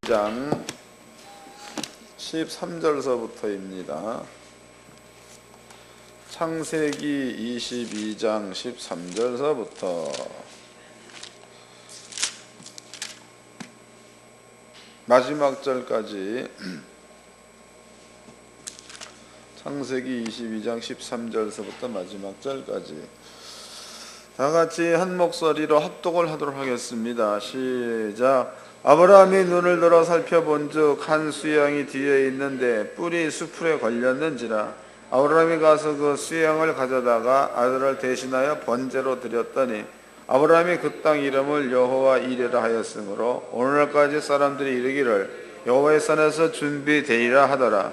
장 13절서부터입니다. 창세기 22장 13절서부터 마지막 절까지 창세기 22장 13절서부터 마지막 절까지 다 같이 한 목소리로 합독을 하도록 하겠습니다. 시작. 아브라함이 눈을 들어 살펴본즉 한 수양이 뒤에 있는데 뿔이 수풀에 걸렸는지라. 아브라함이 가서 그 수양을 가져다가 아들을 대신하여 번제로 드렸더니 아브라함이 그 땅 이름을 여호와 이레라 하였으므로 오늘날까지 사람들이 이르기를 여호와의 산에서 준비되리라 하더라.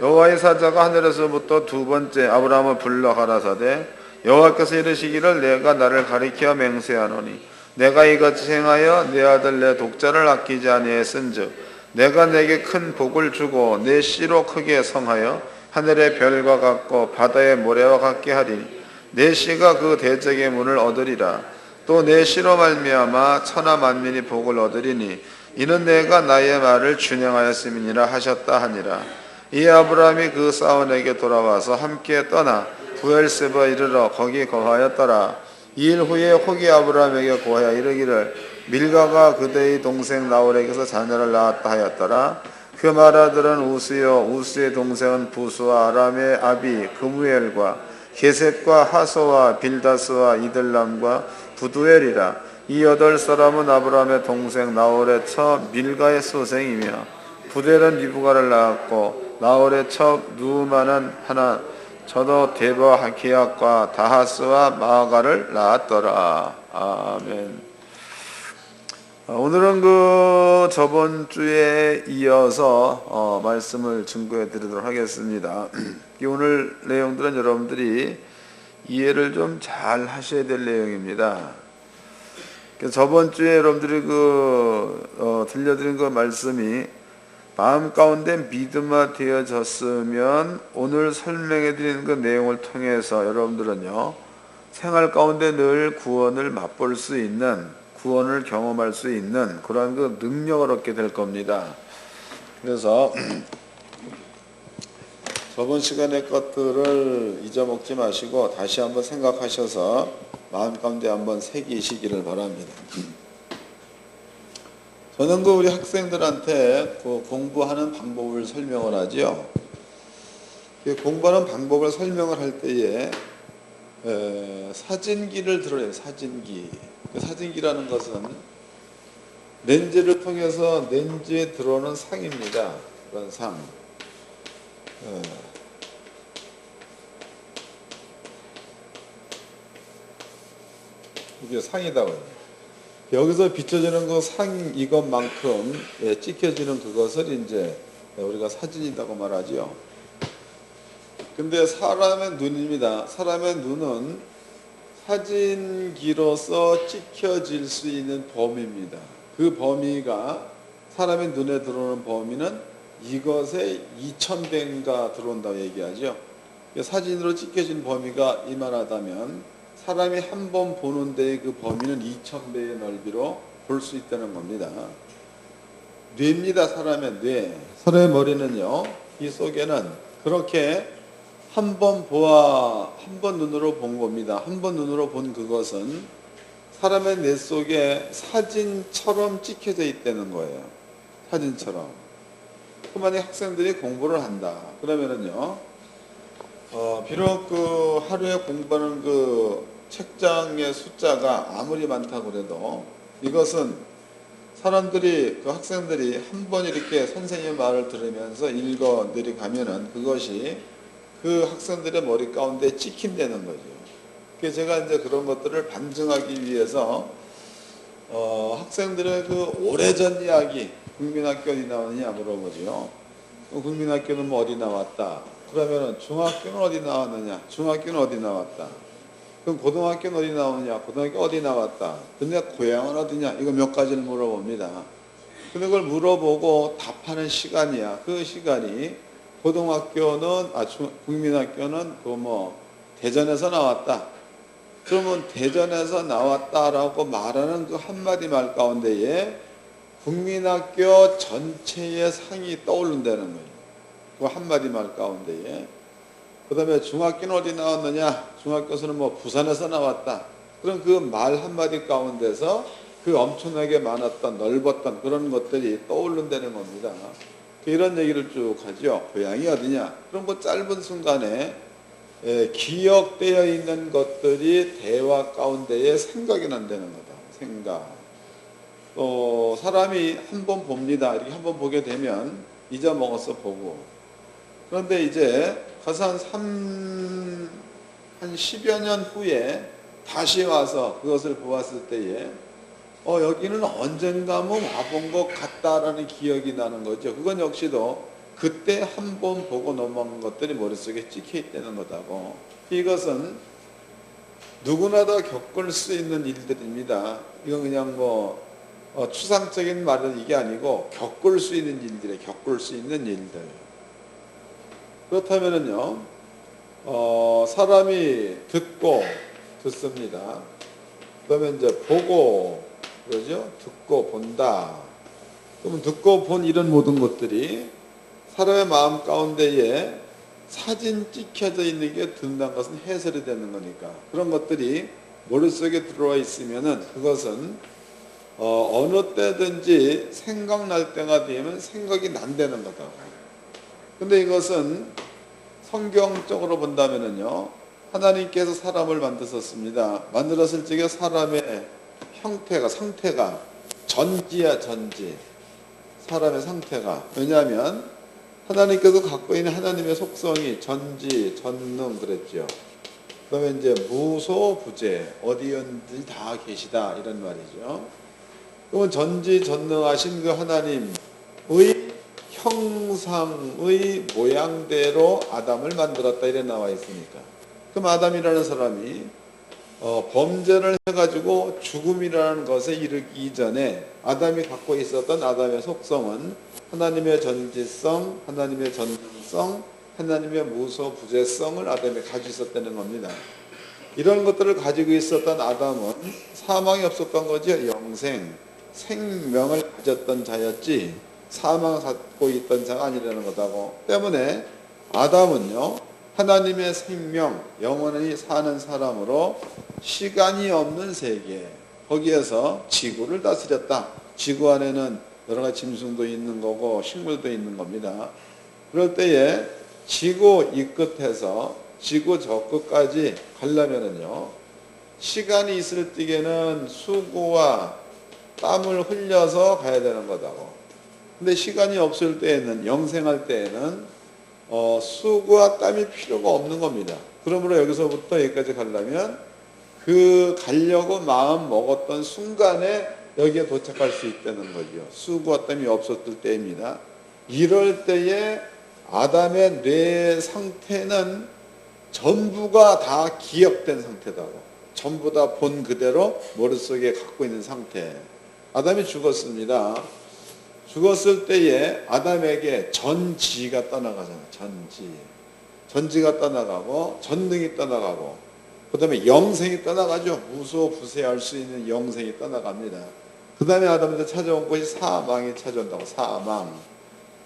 여호와의 사자가 하늘에서부터 두 번째 아브라함을 불러 가라사대 여호와께서 이르시기를 내가 나를 가리켜 맹세하노니 내가 이같이 행하여 내 아들 내 독자를 아끼지 아니했은즉 내가 내게 큰 복을 주고 내 씨로 크게 성하여 하늘의 별과 같고 바다의 모래와 같게 하리니 내 씨가 그 대적의 문을 얻으리라. 또 내 씨로 말미암아 천하 만민이 복을 얻으리니 이는 내가 나의 말을 준행하였음이니라 하셨다 하니라. 이 아브라함이 그 사원에게 돌아와서 함께 떠나 부엘세바 이르러 거기 거하였더라. 2일 후에 혹이 아브라함에게 고하여 이르기를 밀가가 그대의 동생 나홀에게서 자녀를 낳았다 하였더라. 그 말 아들은 우스요 우스의 동생은 부수와 아람의 아비 그무엘과 게셋과 하소와 빌다스와 이들람과 부두엘이라. 이 8사람은 아브라함의 동생 나홀의 처 밀가의 소생이며 부델은 리브가를 낳았고 나홀의 척 누우마는 하나 저도 데바 기약과 다하스와 마아가를 낳았더라. 아멘. 오늘은 그 저번 주에 이어서 말씀을 증거해 드리도록 하겠습니다. 오늘 내용들은 여러분들이 이해를 좀 잘 하셔야 될 내용입니다. 저번 주에 여러분들이 들려드린 그 말씀이 마음 가운데 믿음화 되어졌으면 오늘 설명해 드리는 그 내용을 통해서 여러분들은요 생활 가운데 늘 구원을 맛볼 수 있는, 구원을 경험할 수 있는 그러한 그 능력을 얻게 될 겁니다. 그래서 저번 시간의 것들을 잊어먹지 마시고 다시 한번 생각하셔서 마음 가운데 한번 새기시기를 바랍니다. 저는 우리 학생들한테 공부하는 방법을 설명을 하죠. 공부하는 방법을 설명을 할 때에 사진기를 들어요. 사진기. 사진기라는 것은 렌즈를 통해서 렌즈에 들어오는 상입니다. 그런 상. 이게 상이다고요. 여기서 비춰지는 그 상 이것만큼 찍혀지는 그것을 이제 우리가 사진이라고 말하죠. 근데 사람의 눈입니다. 사람의 눈은 사진기로서 찍혀질 수 있는 범위입니다. 그 범위가 사람의 눈에 들어오는 범위는 이것의 2000배인가 들어온다고 얘기하죠. 사진으로 찍혀진 범위가 이만하다면 사람이 한 번 보는 데의 그 범위는 2000배의 넓이로 볼 수 있다는 겁니다. 뇌입니다. 사람의 뇌. 사람의 머리는요, 이 속에는 그렇게 한 번 눈으로 본 겁니다. 한 번 눈으로 본 그것은 사람의 뇌 속에 사진처럼 찍혀져 있다는 거예요. 사진처럼. 만약 학생들이 공부를 한다. 그러면은요, 비록 그 하루에 공부하는 그 책장의 숫자가 아무리 많다고 그래도 이것은 사람들이, 그 학생들이 한 번 이렇게 선생님의 말을 들으면서 읽어 내려가면은 그것이 그 학생들의 머리 가운데 찍힌다는 거죠. 그래서 제가 이제 그런 것들을 반증하기 위해서 학생들의 그 오래전 이야기, 국민학교 어디 나왔느냐 물어보죠. 국민학교는 뭐 어디 나왔다. 그러면은 중학교는 어디 나왔느냐? 중학교는 어디 나왔다. 그럼 고등학교는 어디 나오느냐? 고등학교 어디 나왔다. 근데 고향은 어디냐? 이거 몇 가지를 물어봅니다. 근데 그걸 물어보고 답하는 시간이야. 그 시간이 국민학교는 대전에서 나왔다. 그러면 대전에서 나왔다라고 말하는 그 한마디 말 가운데에 국민학교 전체의 상이 떠오른다는 거예요. 그 한마디 말 가운데에. 그 다음에 중학교는 어디 나왔느냐? 중학교에서는 뭐 부산에서 나왔다. 그럼 그 말 한마디 가운데서 그 엄청나게 많았던 넓었던 그런 것들이 떠오른다는 겁니다. 이런 얘기를 쭉 하죠. 고향이 어디냐? 그럼 그 짧은 순간에 기억되어 있는 것들이 대화 가운데에 생각이 난다는 거다. 생각. 사람이 한 번 봅니다. 이렇게 한 번 보게 되면 잊어먹어서 보고. 그런데 이제 가서 한 10여 년 후에 다시 와서 그것을 보았을 때에 여기는 언젠가 한번 와본 것 같다라는 기억이 나는 거죠. 그건 역시도 그때 한 번 보고 넘어간 것들이 머릿속에 찍혀 있다는 거다고. 이것은 누구나 다 겪을 수 있는 일들입니다. 이건 그냥 추상적인 말은 이게 아니고 겪을 수 있는 일들이에요. 겪을 수 있는 일들. 그렇다면은요, 사람이 듣습니다. 그러면 이제 보고, 그러죠? 듣고 본다. 그러면 듣고 본 이런 모든 것들이 사람의 마음 가운데에 사진 찍혀져 있는 게 듣는다는 것은 해설이 되는 거니까. 그런 것들이 머릿속에 들어와 있으면은 그것은 어느 때든지 생각날 때가 되면 생각이 난다는 거다. 근데 이것은 성경적으로 본다면은요, 하나님께서 사람을 만드셨습니다. 만들었을 적에 사람의 상태가 전지야, 전지. 사람의 상태가. 왜냐하면 하나님께서 갖고 있는 하나님의 속성이 전지, 전능 그랬죠. 그러면 이제 무소부재, 어디든지 다 계시다 이런 말이죠. 그러면 전지 전능하신 그 하나님의 형상의 모양대로 아담을 만들었다 이래 나와 있으니까. 그럼 아담이라는 사람이 범죄를 해가지고 죽음이라는 것에 이르기 이전에 아담이 갖고 있었던 아담의 속성은 하나님의 전지성, 하나님의 전능성, 하나님의 무소부재성을 아담이 가지고 있었다는 겁니다. 이런 것들을 가지고 있었던 아담은 사망이 없었던 거죠. 영생, 생명을 가졌던 자였지 사망을 갖고 있던 자가 아니라는 거다고. 때문에 아담은요, 하나님의 생명, 영원히 사는 사람으로 시간이 없는 세계, 거기에서 지구를 다스렸다. 지구 안에는 여러 가지 짐승도 있는 거고 식물도 있는 겁니다. 그럴 때에 지구 이 끝에서 지구 저 끝까지 가려면은요, 시간이 있을 때에는 수고와 땀을 흘려서 가야 되는 거다고. 근데 시간이 없을 때에는, 영생할 때에는 수고와 땀이 필요가 없는 겁니다. 그러므로 여기서부터 여기까지 가려면 그 가려고 마음 먹었던 순간에 여기에 도착할 수 있다는 거죠. 수고와 땀이 없었을 때입니다. 이럴 때에 아담의 뇌 상태는 전부가 다 기억된 상태다고. 전부 다 본 그대로 머릿속에 갖고 있는 상태. 아담이 죽었습니다. 죽었을 때에 아담에게 전지가 떠나가잖아요. 전지가 떠나가고 전능이 떠나가고 그 다음에 영생이 떠나가죠. 무소부재할 수 있는 영생이 떠나갑니다. 그 다음에 아담한테 찾아온 것이 사망이 찾아온다고. 사망.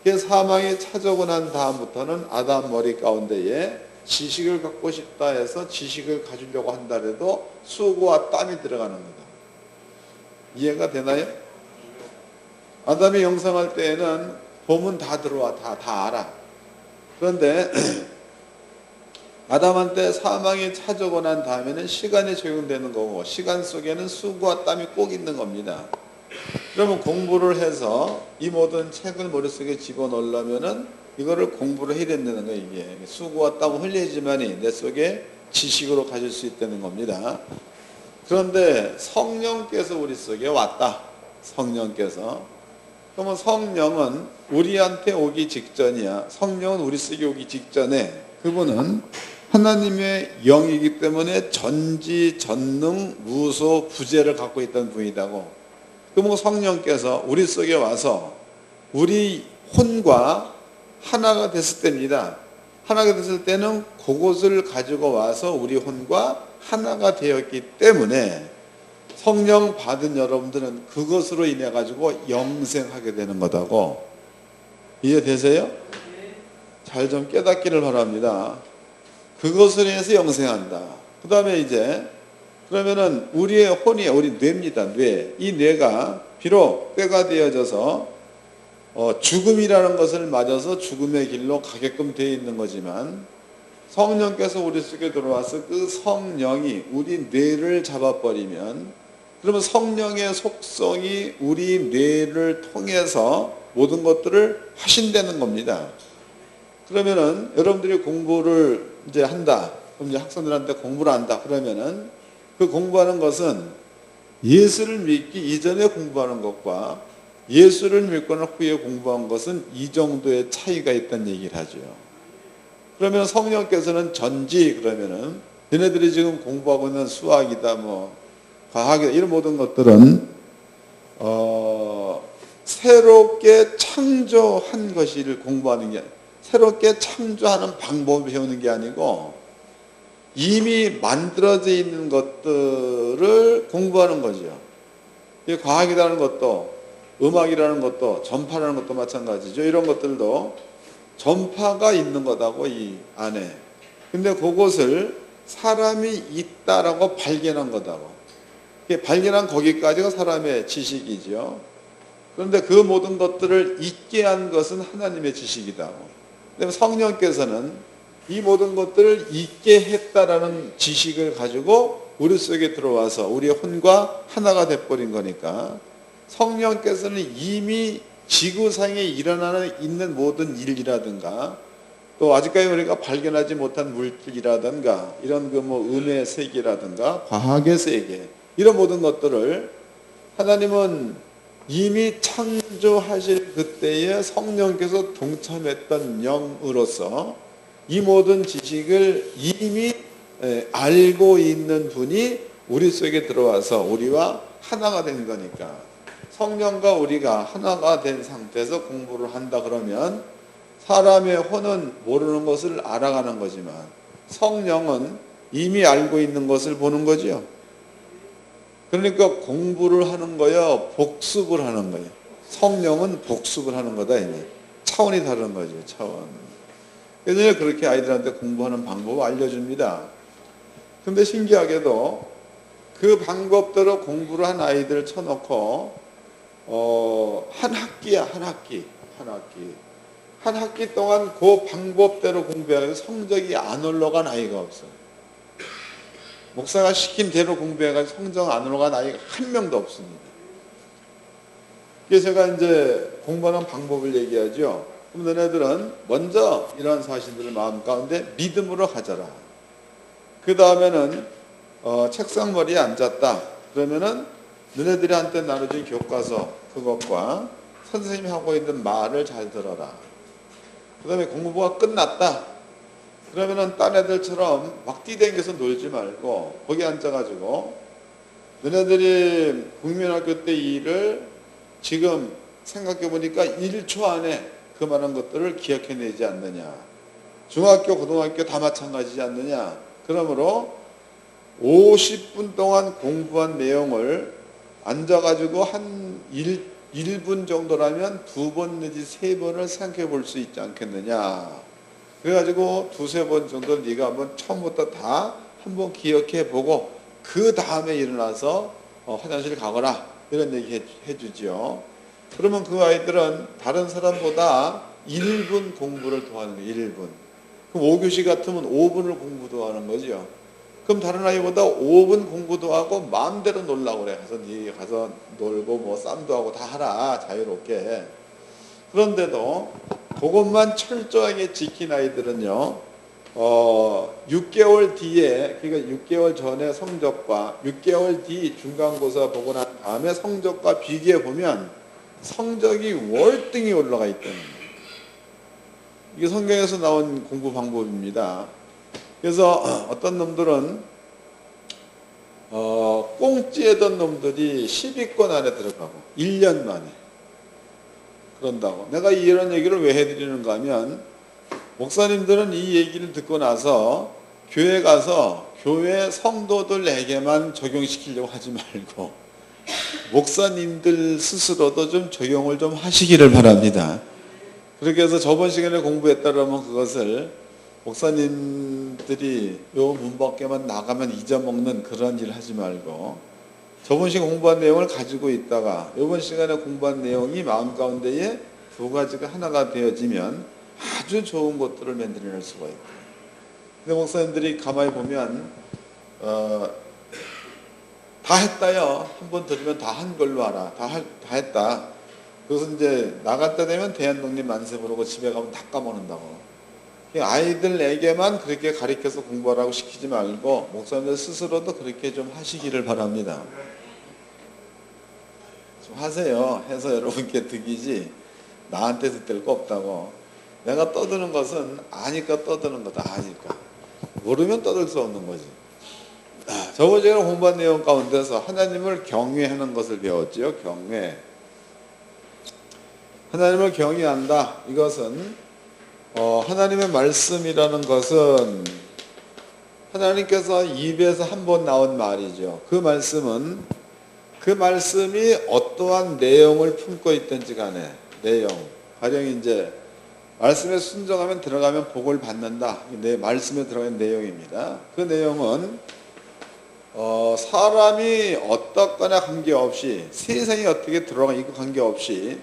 그 사망이 찾아오고 난 다음부터는 아담 머리 가운데에 지식을 갖고 싶다 해서 지식을 가지려고 한다 해도 수고와 땀이 들어가는 거다. 이해가 되나요? 아담이 영생할 때에는 봄은 다 들어와, 다 알아. 그런데 아담한테 사망이 찾아오고 난 다음에는 시간이 적용되는 거고 시간 속에는 수고와 땀이 꼭 있는 겁니다. 그러면 공부를 해서 이 모든 책을 머릿속에 집어넣으려면은 이거를 공부를 해야 된다는 거예요. 이게 수고와 땀을 흘리지만이 내 속에 지식으로 가질 수 있다는 겁니다. 그런데 성령께서 우리 속에 왔다. 성령께서. 그러면 성령은 우리한테 오기 직전이야. 성령은 우리 속에 오기 직전에 그분은 하나님의 영이기 때문에 전지, 전능, 무소, 부재를 갖고 있던 분이라고. 그러면 성령께서 우리 속에 와서 우리 혼과 하나가 됐을 때입니다. 하나가 됐을 때는 그것을 가지고 와서 우리 혼과 하나가 되었기 때문에 성령 받은 여러분들은 그것으로 인해 가지고 영생하게 되는 거다고. 이해되세요? 잘 좀 깨닫기를 바랍니다. 그것으로 인해서 영생한다. 그 다음에 이제 그러면은 우리의 혼이 우리 뇌입니다. 뇌. 이 뇌가 비록 때가 되어져서 죽음이라는 것을 맞아서 죽음의 길로 가게끔 되어 있는 거지만 성령께서 우리 속에 들어와서 그 성령이 우리 뇌를 잡아버리면 그러면 성령의 속성이 우리 뇌를 통해서 모든 것들을 하신다는 겁니다. 그러면은 여러분들이 공부를 이제 한다. 그럼 이제 학생들한테 공부를 한다. 그러면은 그 공부하는 것은 예수를 믿기 이전에 공부하는 것과 예수를 믿고 난 후에 공부한 것은 이 정도의 차이가 있다는 얘기를 하죠. 그러면 성령께서는 전지 그러면은 너네들이 지금 공부하고 있는 수학이다 뭐 과학이다 이런 모든 것들은 새롭게 창조한 것을 공부하는 게 새롭게 창조하는 방법을 배우는 게 아니고 이미 만들어져 있는 것들을 공부하는 거죠. 과학이라는 것도 음악이라는 것도 전파라는 것도 마찬가지죠. 이런 것들도 전파가 있는 거다고 이 안에. 근데 그것을 사람이 있다라고 발견한 거다고. 발견한 거기까지가 사람의 지식이죠. 그런데 그 모든 것들을 있게 한 것은 하나님의 지식이다고. 근데 성령께서는 이 모든 것들을 있게 했다라는 지식을 가지고 우리 속에 들어와서 우리의 혼과 하나가 돼버린 거니까 성령께서는 이미 지구상에 있는 모든 일이라든가 또 아직까지 우리가 발견하지 못한 물질이라든가 이런 그 뭐 음의 세계라든가 과학의 세계 이런 모든 것들을 하나님은 이미 창조하실 그때에 성령께서 동참했던 영으로서 이 모든 지식을 이미 알고 있는 분이 우리 속에 들어와서 우리와 하나가 된 거니까 성령과 우리가 하나가 된 상태에서 공부를 한다 그러면 사람의 혼은 모르는 것을 알아가는 거지만 성령은 이미 알고 있는 것을 보는 거죠. 그러니까 공부를 하는 거야 복습을 하는 거예요. 성령은 복습을 하는 거다. 이제 차원이 다른 거죠. 차원. 그래서 그렇게 아이들한테 공부하는 방법을 알려줍니다. 근데 신기하게도 그 방법대로 공부를 한 아이들을 쳐놓고 한 학기야 한 학기 동안 그 방법대로 공부해서 성적이 안 올라간 아이가 없어요. 목사가 시킨 대로 공부해가지고 성적 안 올라간 아이가 한 명도 없습니다. 그래서 제가 이제 공부하는 방법을 얘기하죠. 그럼 너네들은 먼저 이러한 사실들을 마음 가운데 믿음으로 가져라. 그 다음에는 책상머리에 앉았다. 그러면은 너네들이 한테 나눠준 교과서 그것과 선생님이 하고 있는 말을 잘 들어라. 그 다음에 공부가 끝났다. 그러면은 딴 애들처럼 막 뛰댕겨서 놀지 말고 거기 앉아가지고 너네들이 국민학교 때 일을 지금 생각해 보니까 1초 안에 그 많은 것들을 기억해내지 않느냐. 중학교, 고등학교 다 마찬가지지 않느냐. 그러므로 50분 동안 공부한 내용을 앉아가지고 한 1분 정도라면 2번 내지 3번을 생각해 볼 수 있지 않겠느냐. 그래가지고 2-3번 정도 네가 한번 처음부터 다 한번 기억해 보고 그 다음에 일어나서 화장실 가거라. 이런 얘기 해주죠. 그러면 그 아이들은 다른 사람보다 1분 공부를 더 하는 거예요. 1분. 그럼 5교시 같으면 5분을 공부도 하는 거죠. 그럼 다른 아이보다 5분 공부도 하고 마음대로 놀라고 그래. 네 가서 놀고 뭐 쌈도 하고 다 하라. 자유롭게. 그런데도 그것만 철저하게 지킨 아이들은요. 6개월 뒤에 그러니까 6개월 전에 성적과 6개월 뒤 중간고사 보고 난 다음에 성적과 비교해 보면 성적이 월등히 올라가 있다는 거예요. 이게 성경에서 나온 공부 방법입니다. 그래서 어떤 놈들은 꽁찌했던 놈들이 10위권 안에 들어가고 1년 만에 그런다고. 내가 이런 얘기를 왜 해드리는가 하면 목사님들은 이 얘기를 듣고 나서 교회 가서 교회 성도들에게만 적용시키려고 하지 말고 목사님들 스스로도 좀 적용을 좀 하시기를 바랍니다. 그렇게 해서 저번 시간에 공부했다면 그것을 목사님들이 요 문밖에만 나가면 잊어먹는 그런 일 하지 말고 저번 시간에 공부한 내용을 가지고 있다가 이번 시간에 공부한 내용이 마음 가운데에 두 가지가 하나가 되어지면 아주 좋은 것들을 만들어낼 수가 있다. 근데 목사님들이 가만히 보면 다 했다요. 한 번 들으면 다 한 걸로 알아. 다 했다. 그래서 이제 나갈 때 되면 대한독립 만세 부르고 집에 가면 다 까먹는다고. 아이들에게만 그렇게 가르쳐서 공부하라고 시키지 말고 목사님들 스스로도 그렇게 좀 하시기를 바랍니다. 좀 하세요. 해서 여러분께 득이지 나한테 득될 거 없다고. 내가 떠드는 것은 아니까 떠드는 거다. 아니까. 모르면 떠들 수 없는 거지. 저번 시간에 공부한 내용 가운데서 하나님을 경외하는 것을 배웠죠. 경외. 하나님을 경외한다. 이것은 하나님의 말씀이라는 것은 하나님께서 입에서 한 번 나온 말이죠. 그 말씀이 어떠한 내용을 품고 있든지 간에 내용. 가령 이제 말씀에 순종하면 들어가면 복을 받는다. 내 말씀에 들어가는 내용입니다. 그 내용은 사람이 어떻거나 관계없이 세상이 어떻게 들어가 이거 관계없이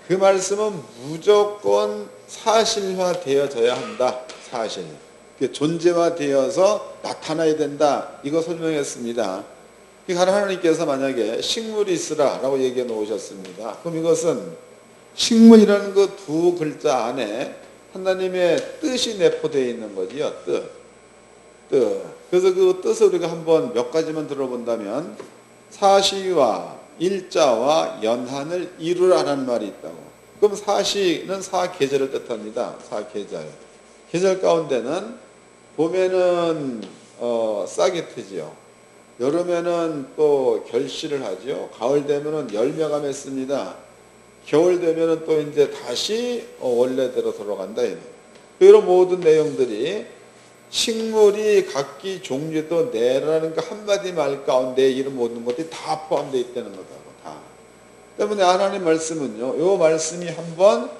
그 말씀은 무조건 사실화되어져야 한다. 사실. 존재화되어서 나타나야 된다. 이거 설명했습니다. 하나님께서 만약에 식물이 있으라 라고 얘기해 놓으셨습니다. 그럼 이것은 식물이라는 그 두 글자 안에 하나님의 뜻이 내포되어 있는 거지요. 뜻. 그래서 그 뜻을 우리가 한번 몇 가지만 들어본다면 사시와 일자와 연한을 이루라는 말이 있다고. 그럼 사시는 사계절을 뜻합니다. 사계절. 계절 가운데는 봄에는 싹이 트지요. 여름에는 또 결실을 하죠. 가을 되면은 열매가 맺습니다. 겨울 되면은 또 이제 다시 원래대로 돌아간다. 이런 모든 내용들이 식물이 각기 종류도 내라는 그 한마디 말 가운데 이런 모든 것들이 다 포함되어 있다는 거다. 다. 때문에 하나님 말씀은요. 이 말씀이 한번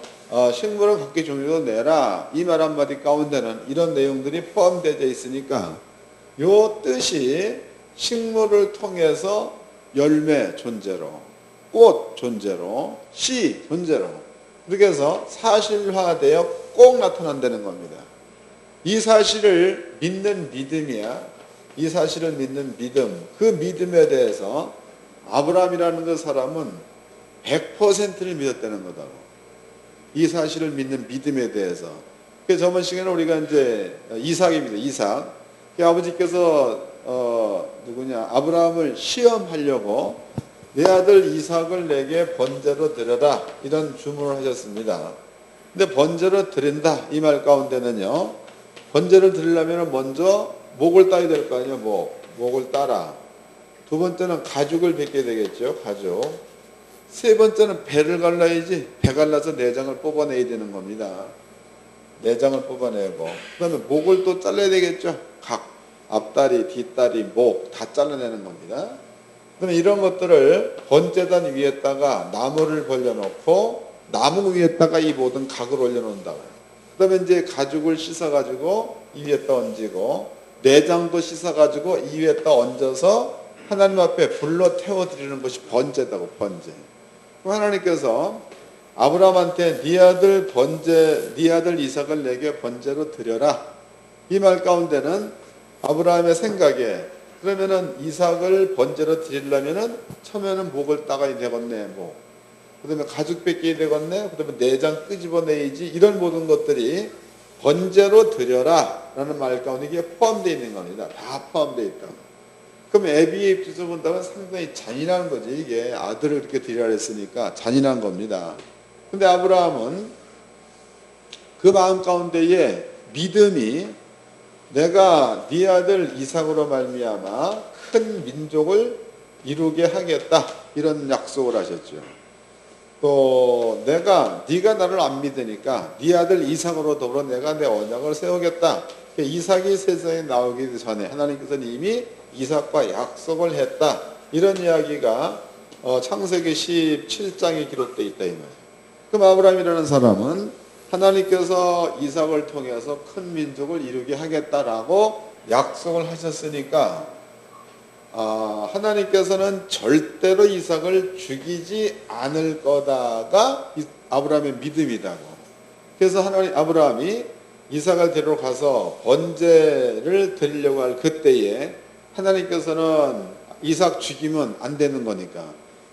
식물은 각기 종류도 내라. 이 말 한마디 가운데는 이런 내용들이 포함되어 있으니까 이 뜻이 식물을 통해서 열매 존재로 꽃 존재로 씨 존재로 그렇게 해서 사실화되어 꼭 나타난다는 겁니다. 이 사실을 믿는 믿음이야. 이 사실을 믿는 믿음. 그 믿음에 대해서 아브라함이라는 그 사람은 100%를 믿었다는 거다. 이 사실을 믿는 믿음에 대해서. 그래서 저번 시간에 우리가 이제 이삭입니다. 이삭. 그 아버지께서 아브라함을 시험하려고 내 아들 이삭을 내게 번제로 드려라 이런 주문을 하셨습니다. 근데 번제로 드린다 이 말 가운데는요. 번제를 드리려면 먼저 목을 따야 될 거 아니에요. 목을 따라. 두 번째는 가죽을 벗겨야 되겠죠. 가죽. 세 번째는 배를 갈라야지. 배 갈라서 내장을 뽑아내야 되는 겁니다. 내장을 뽑아내고 그 다음에 목을 또 잘라야 되겠죠. 각 앞다리, 뒷다리, 목 다 잘라내는 겁니다. 그러면 이런 것들을 번제단 위에다가 나무를 벌려놓고 나무 위에다가 이 모든 각을 올려놓는다고요. 그 다음에 이제 가죽을 씻어가지고 이 위에다 얹고 내장도 씻어가지고 이 위에다 얹어서 하나님 앞에 불로 태워드리는 것이 번제다고. 번제. 하나님께서 아브라함한테 네 아들 이삭을 내게 번제로 드려라 이 말 가운데는 아브라함의 생각에 그러면은 이삭을 번제로 드리려면은 처음에는 목을 따가야 되겠네. 그 다음에 가죽 뺏겨야 되겠네. 그 다음에 내장 끄집어내야지. 이런 모든 것들이 번제로 드려라 라는 말 가운데 이게 포함되어 있는 겁니다. 다 포함되어 있다. 그럼 애비의 입장에서 본다면 상당히 잔인한 거지. 이게 아들을 이렇게 드리라 했으니까 잔인한 겁니다. 근데 아브라함은 그 마음 가운데에 믿음이 내가 네 아들 이삭으로 말미암아 큰 민족을 이루게 하겠다 이런 약속을 하셨죠. 또 네가 나를 안 믿으니까 네 아들 이삭으로 더불어 내가 내 언약을 세우겠다 이삭이 세상에 나오기 전에 하나님께서는 이미 이삭과 약속을 했다. 이런 이야기가 창세기 17장에 기록되어 있다 이 말이에요. 그럼 아브라함이라는 사람은 하나님께서 이삭을 통해서 큰 민족을 이루게 하겠다라고 약속을 하셨으니까 하나님께서는 절대로 이삭을 죽이지 않을 거다가 아브라함의 믿음이다고. 그래서 아브라함이 이삭을 데리러 가서 번제를 드리려고 할 그때에 하나님께서는 이삭 죽이면 안 되는 거니까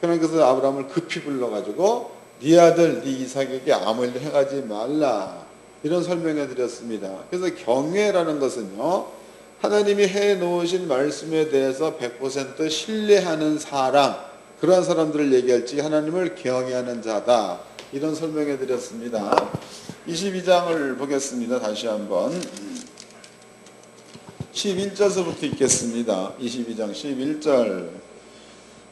그래서 아브라함을 급히 불러가지고 네 아들 네 이삭에게 아무 일도 행하지 말라 이런 설명해 드렸습니다. 그래서 경외라는 것은요 하나님이 해놓으신 말씀에 대해서 100% 신뢰하는 사람, 그러한 사람들을 얘기할지 하나님을 경외하는 자다 이런 설명해 드렸습니다. 22장을 보겠습니다. 다시 한번 11절서부터 읽겠습니다. 22장 11절.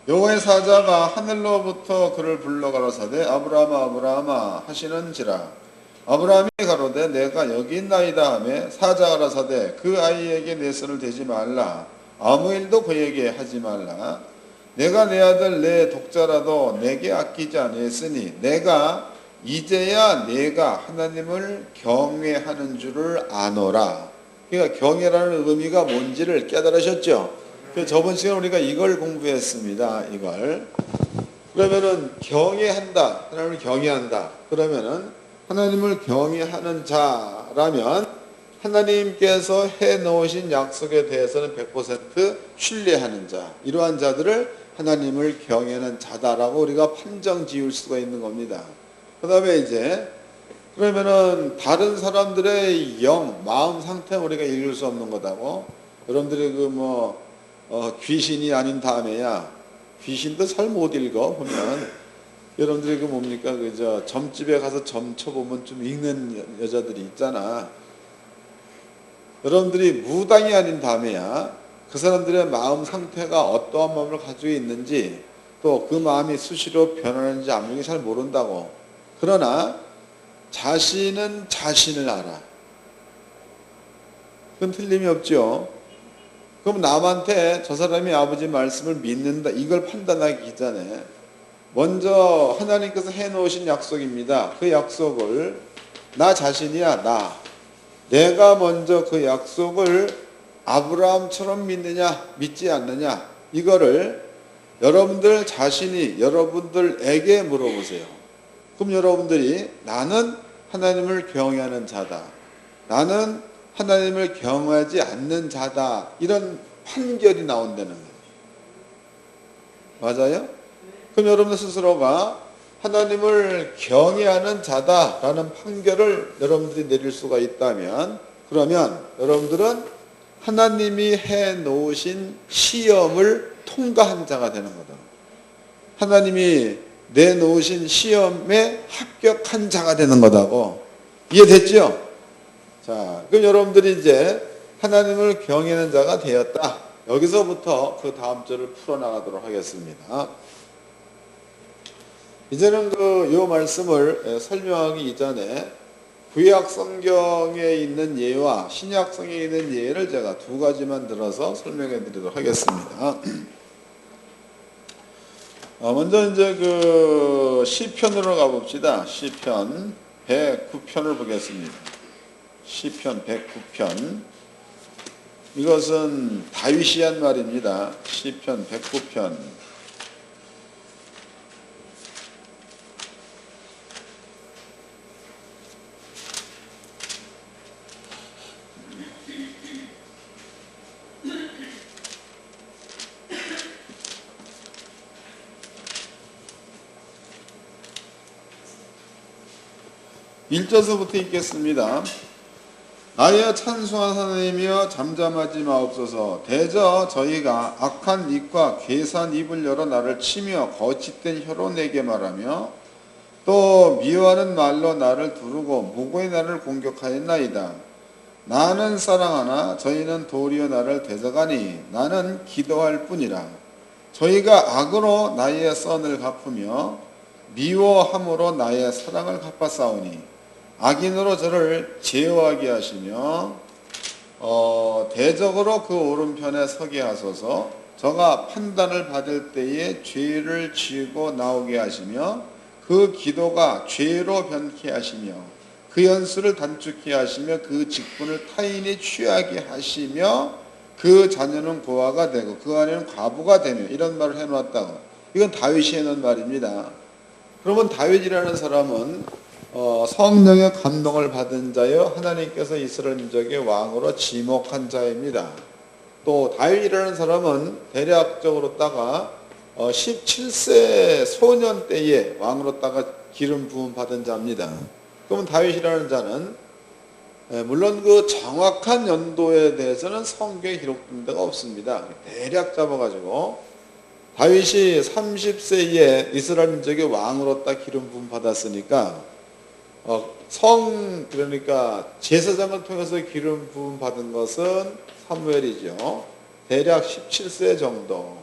여호와의 사자가 하늘로부터 그를 불러 가라사대 아브라함아 아브라함아 하시는지라. 아브라함이 가로되 내가 여기 있나이다 하매 사자가 가라사대 그 아이에게 내 손을 대지 말라. 아무 일도 그에게 하지 말라. 내가 내 아들 내 독자라도 내게 아끼지 아니했으니 내가 이제야 내가 하나님을 경외하는 줄을 아노라. 그러니까 경외라는 의미가 뭔지를 깨달으셨죠? 저번 시간에 우리가 이걸 공부했습니다. 이걸. 그러면은 경외한다. 하나님을 경외한다. 그러면은 하나님을 경외하는 자라면 하나님께서 해놓으신 약속에 대해서는 100% 신뢰하는 자. 이러한 자들을 하나님을 경외하는 자다라고 우리가 판정 지을 수가 있는 겁니다. 그 다음에 이제 그러면은 다른 사람들의 영, 마음 상태 우리가 읽을 수 없는 거다고. 여러분들이 귀신이 아닌 다음에야 귀신도 잘 못 읽어 보면 여러분들이 뭡니까 점집에 가서 점 쳐보면 좀 읽는 여자들이 있잖아. 여러분들이 무당이 아닌 다음에야 그 사람들의 마음 상태가 어떠한 마음을 가지고 있는지 또 그 마음이 수시로 변하는지 아무리 잘 모른다고. 그러나 자신은 자신을 알아. 그건 틀림이 없죠. 그럼 남한테 저 사람이 아버지 말씀을 믿는다 이걸 판단하기 전에 먼저 하나님께서 해놓으신 약속입니다. 그 약속을 나 자신이야 내가 먼저 그 약속을 아브라함처럼 믿느냐 믿지 않느냐 이거를 여러분들 자신이 여러분들에게 물어보세요. 그럼 여러분들이 나는 하나님을 경외하는 자다. 나는 하나님을 경외하지 않는 자다. 이런 판결이 나온다는 거예요. 맞아요? 그럼 여러분들 스스로가 하나님을 경외하는 자다라는 판결을 여러분들이 내릴 수가 있다면 그러면 여러분들은 하나님이 해놓으신 시험을 통과한 자가 되는 거다. 하나님이 내놓으신 시험에 합격한 자가 되는 거다고. 이해됐죠? 자, 그럼 여러분들이 이제 하나님을 경외하는 자가 되었다. 여기서부터 그 다음 절을 풀어나가도록 하겠습니다. 이제는 요 말씀을 설명하기 이전에 구약 성경에 있는 예와 신약 성경에 있는 예를 제가 두 가지만 들어서 설명해 드리도록 하겠습니다. 먼저 이제 시편으로 가봅시다. 시편 109편을 보겠습니다. 시편 109편. 이것은 다윗이 한 말입니다. 시편 109편. 일절서부터 읽겠습니다. 나의 찬송한 하나님이여 잠잠하지 마옵소서. 대저 저희가 악한 입과 괴산 입을 열어 나를 치며 거짓된 혀로 내게 말하며 또 미워하는 말로 나를 두르고 무고히 나를 공격하였나이다. 나는 사랑하나 저희는 도리어 나를 대적하니 나는 기도할 뿐이라. 저희가 악으로 나의 선을 갚으며 미워함으로 나의 사랑을 갚아싸우니 악인으로 저를 제어하게 하시며 대적으로 그 오른편에 서게 하소서. 저가 판단을 받을 때에 죄를 지고 나오게 하시며 그 기도가 죄로 변케 하시며 그 연수를 단축케 하시며 그 직분을 타인이 취하게 하시며 그 자녀는 고아가 되고 그 아내는 과부가 되며, 이런 말을 해놓았다고. 이건 다윗이 해놓은 말입니다. 그러면 다윗이라는 사람은 성령의 감동을 받은 자여 하나님께서 이스라엘 민족의 왕으로 지목한 자입니다. 또 다윗이라는 사람은 대략적으로다가 17세 소년 때에 왕으로다가 기름 부음 받은 자입니다. 그러면 다윗이라는 자는 물론 그 정확한 연도에 대해서는 성경에 기록된 데가 없습니다. 대략 잡아가지고 다윗이 30세에 이스라엘 민족의 왕으로 딱 기름 부음 받았으니까 그러니까 제사장을 통해서 기름 부음 받은 것은 사무엘이죠. 대략 17세 정도.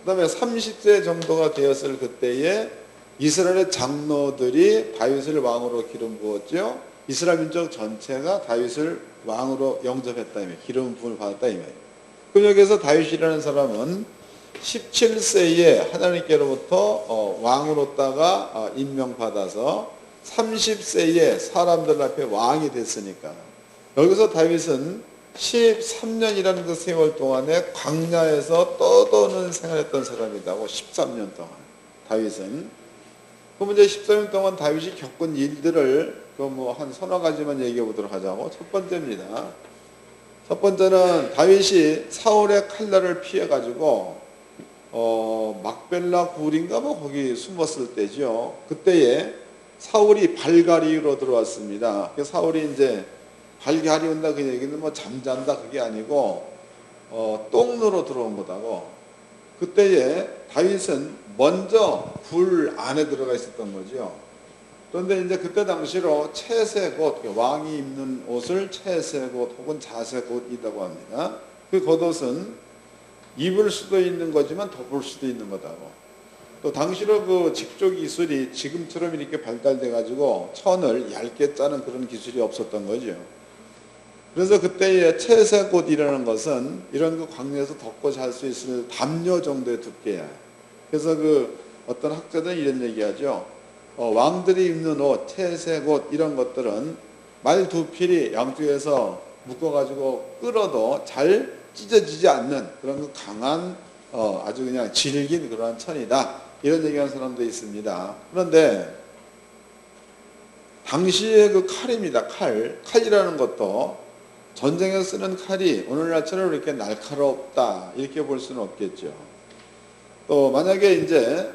그 다음에 30세 정도가 되었을 그때에 이스라엘의 장로들이 다윗을 왕으로 기름 부었죠. 이스라엘 민족 전체가 다윗을 왕으로 영접했다, 기름 부음을 받았다. 그럼 여기서 다윗이라는 사람은 17세에 하나님께로부터 왕으로다가 임명받아서 30세에 사람들 앞에 왕이 됐으니까, 여기서 다윗은 13년이라는 그 세월 동안에 광야에서 떠도는 생활했던 사람이라고. 13년 동안 다윗은. 그럼 이제 13년 동안 다윗이 겪은 일들을 한 서너 가지만 얘기해 보도록 하자고. 첫 번째입니다. 첫 번째는 다윗이 사울의 칼날을 피해 가지고 막벨라 굴인가 거기 숨었을 때죠. 그때에 사울이 발갈이로 들어왔습니다. 사울이 이제 발갈이 온다 그 얘기는 잠잔다 그게 아니고 똥누로 들어온 거다고. 그때에 다윗은 먼저 굴 안에 들어가 있었던 거죠. 그런데 이제 그때 당시로 채색옷, 왕이 입는 옷을 채색옷 혹은 자색옷이라고 합니다. 그 겉옷은 입을 수도 있는 거지만 덮을 수도 있는 거다고. 또 당시로 그 직조 기술이 지금처럼 이렇게 발달돼 가지고 천을 얇게 짜는 그런 기술이 없었던 거죠. 그래서 그때의 채색옷이라는 것은 이런 그 광야에서 덮고 잘 수 있을 담요 정도의 두께야. 그래서 그 어떤 학자들은 이런 얘기하죠. 왕들이 입는 옷, 채색옷 이런 것들은 말 두 필이 양쪽에서 묶어가지고 끌어도 잘 찢어지지 않는 그런 그 강한 아주 그냥 질긴 그러한 천이다, 이런 얘기하는 사람도 있습니다. 그런데 당시의 그 칼입니다. 칼이라는 것도 전쟁에 쓰는 칼이 오늘날처럼 이렇게 날카롭다 이렇게 볼 수는 없겠죠. 또 만약에 이제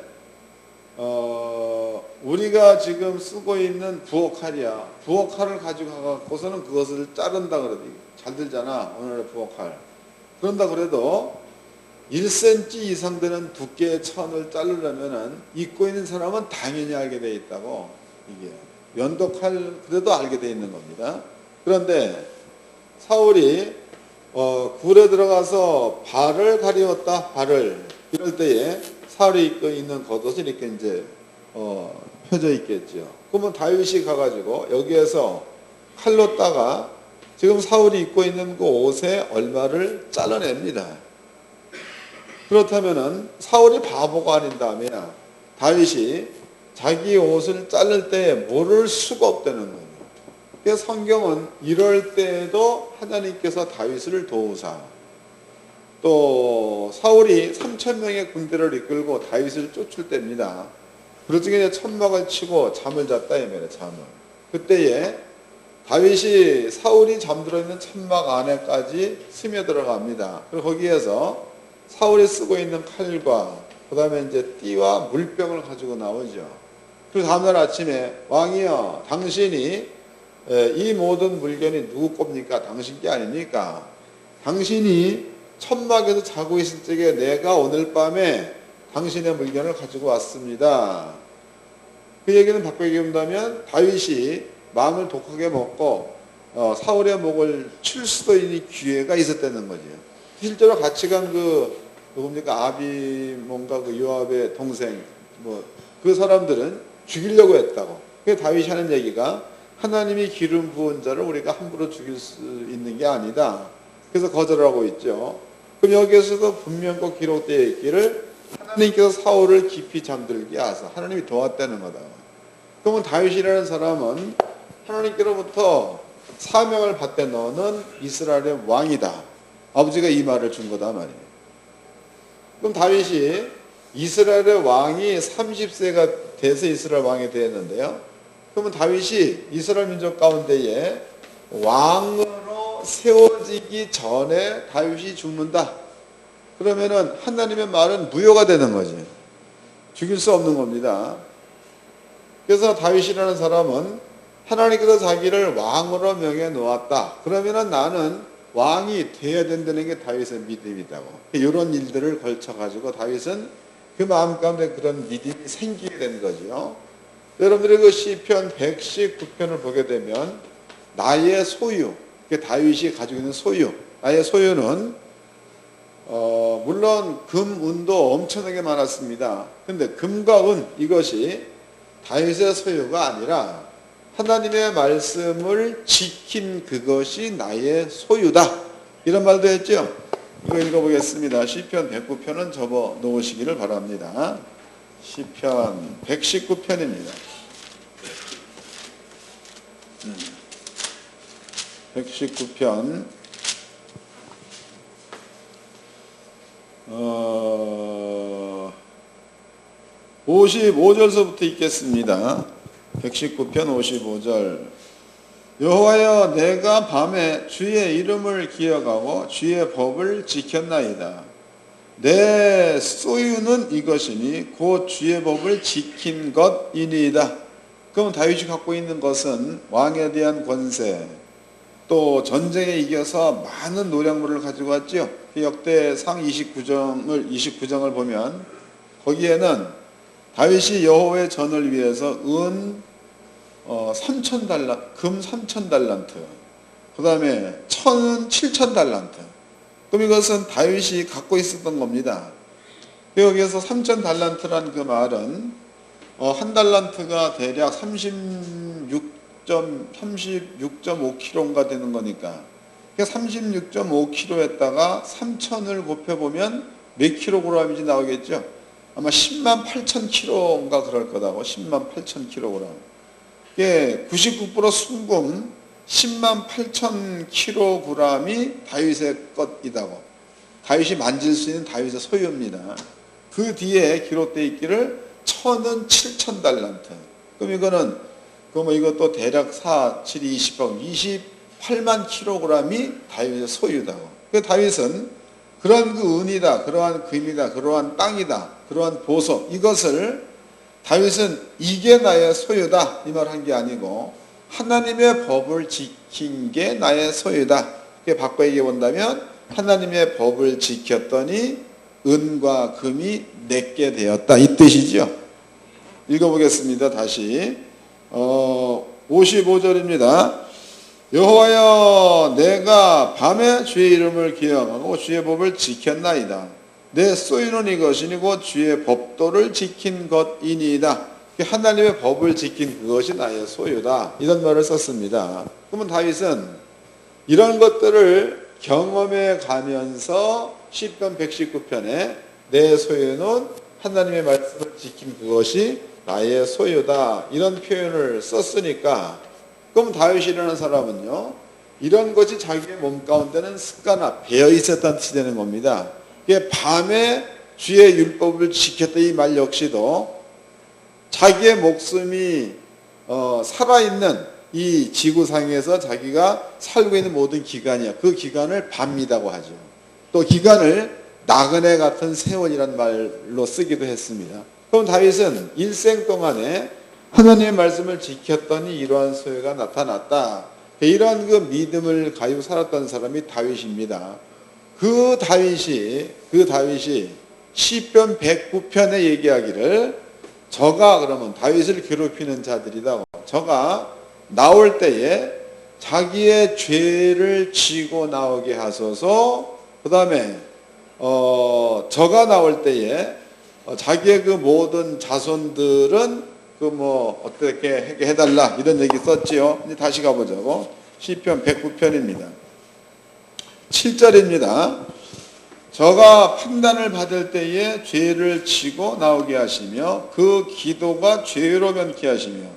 우리가 지금 쓰고 있는 부엌칼이야. 부엌칼을 가지고 가고서는 그것을 자른다 그래도 잘 들잖아, 오늘의 부엌칼. 그런다 그래도 1cm 이상 되는 두께의 천을 자르려면은 입고 있는 사람은 당연히 알게 돼 있다고. 이게 연도칼 그래도 알게 돼 있는 겁니다. 그런데 사울이 굴에 들어가서 발을 가리웠다, 발을. 이럴 때에 사울이 입고 있는 겉옷이 이렇게 이제 펴져 있겠죠. 그러면 다윗이 가가지고 여기에서 칼로 따가 지금 사울이 입고 있는 그 옷의 얼마를 잘라냅니다. 그렇다면은 사울이 바보가 아닌 다음에 다윗이 자기 옷을 자를 때 모를 수가 없다는 거예요. 그래서 성경은 이럴 때에도 하나님께서 다윗을 도우사, 또 사울이 3,000명의 군대를 이끌고 다윗을 쫓을 때입니다. 그러중에 천막을 치고 잠을 잤다 이 말이에요. 잠을. 그때에 다윗이 사울이 잠들어 있는 천막 안에까지 스며 들어갑니다. 그리고 거기에서 사울이 쓰고 있는 칼과 그 다음에 이제 띠와 물병을 가지고 나오죠. 그리고 다음날 아침에 왕이여, 당신이 이 모든 물건이 누구 겁니까? 당신 게 아닙니까? 당신이 천막에서 자고 있을 적에 내가 오늘 밤에 당신의 물건을 가지고 왔습니다. 그 얘기는 바꾸게 본다면 다윗이 마음을 독하게 먹고 사울의 목을 칠 수도 있는 기회가 있었다는 거죠. 실제로 같이 간 누굽니까? 뭔가 그 요압의 동생, 그 사람들은 죽이려고 했다고. 그 다윗이 하는 얘기가 하나님이 기름 부은 자를 우리가 함부로 죽일 수 있는 게 아니다. 그래서 거절하고 있죠. 그럼 여기에서도 분명 꼭 기록되어 있기를 하나님께서 사울을 깊이 잠들게 하사 하나님이 도왔다는 거다. 그러면 다윗이라는 사람은 하나님께로부터 사명을 받되 너는 이스라엘의 왕이다. 아버지가 이 말을 준 거다 말이에요. 그럼 다윗이 이스라엘의 왕이 30세가 돼서 이스라엘 왕이 되었는데요. 그러면 다윗이 이스라엘 민족 가운데에 왕으로 세워지기 전에 다윗이 죽는다. 그러면은 하나님의 말은 무효가 되는 거지. 죽일 수 없는 겁니다. 그래서 다윗이라는 사람은 하나님께서 자기를 왕으로 명해 놓았다. 그러면은 나는 왕이 돼야 된다는 게 다윗의 믿음이다고. 이런 일들을 걸쳐가지고 다윗은 그 마음 가운데 그런 믿음이 생기게 된 거죠. 여러분들이 그 시편 119편을 보게 되면 나의 소유, 다윗이 가지고 있는 소유, 나의 소유는 물론 금, 은도 엄청나게 많았습니다. 근데 금과 은 이것이 다윗의 소유가 아니라 하나님의 말씀을 지킨 그것이 나의 소유다. 이런 말도 했죠. 이거 읽어보겠습니다. 시편 109편은 접어 놓으시기를 바랍니다. 시편 119편입니다. 119편 55절서부터 읽겠습니다. 119편 55절. 여호와여 내가 밤에 주의 이름을 기억하고 주의 법을 지켰나이다. 내 소유는 이것이니 곧 주의 법을 지킨 것이니이다. 그럼 다윗이 갖고 있는 것은 왕에 대한 권세, 또 전쟁에 이겨서 많은 노량물을 가지고 왔죠. 역대상 29장을 보면 거기에는 다윗이 여호와의 전을 위해서 은 3,000달란트, 금 3,000달란트, 그 다음에 천은 7,000달란트. 그럼 이것은 다윗이 갖고 있었던 겁니다. 여기에서 3,000달란트란 그 말은 한 달란트가 대략 36.5kg인가 되는 거니까 36.5kg에다가 3,000을 곱해보면 몇 킬로그램인지 나오겠죠. 아마 10만 8천 킬로인가 그럴 거다고. 10만 8천 킬로그램. 예, 99% 순금 10만 8천 킬로그램이 다윗의 것이다고. 다윗이 만질 수 있는 다윗의 소유입니다. 그 뒤에 기록되어 있기를 천은 7천 달란트. 그럼 이거는 이것도 대략 4, 7, 28만 킬로그램이 다윗의 소유다고. 그 다윗은 그러한 그 은이다, 그러한 금이다, 그러한 땅이다, 그러한 보석, 이것을 다윗은 이게 나의 소유다 이 말 한 게 아니고 하나님의 법을 지킨 게 나의 소유다. 바꿔 얘기해 본다면 하나님의 법을 지켰더니 은과 금이 내게 되었다 이 뜻이죠. 읽어보겠습니다. 다시 55절입니다. 여호와여 내가 밤에 주의 이름을 기억하고 주의 법을 지켰나이다. 내 소유는 이것이니 곧 주의 법도를 지킨 것이니이다. 하나님의 법을 지킨 그것이 나의 소유다. 이런 말을 썼습니다. 그러면 다윗은 이런 것들을 경험해 가면서 시편 119편에 내 소유는 하나님의 말씀을 지킨 그것이 나의 소유다. 이런 표현을 썼으니까 그럼 다윗이라는 사람은요, 이런 것이 자기의 몸 가운데는 습관화, 배어 있었다는 뜻이 되는 겁니다. 밤에 주의 율법을 지켰다 이 말 역시도 자기의 목숨이 살아있는 이 지구상에서 자기가 살고 있는 모든 기간이야. 그 기간을 밤이라고 하죠. 또 기간을 나그네 같은 세월이란 말로 쓰기도 했습니다. 그럼 다윗은 일생 동안에 하나님의 말씀을 지켰더니 이러한 소유가 나타났다. 이러한 그 믿음을 가지고 살았던 사람이 다윗입니다. 그 다윗이 시편 109편에 얘기하기를 저가 그러면 다윗을 괴롭히는 자들이다. 저가 나올 때에 자기의 죄를 지고 나오게 하소서. 그 다음에 저가 나올 때에 자기의 그 모든 자손들은 그 뭐 어떻게 해달라 이런 얘기 썼지요. 이제 다시 가보자고. 시편 109편입니다. 7절입니다. 저가 판단을 받을 때에 죄를 지고 나오게 하시며 그 기도가 죄로 변케 하시며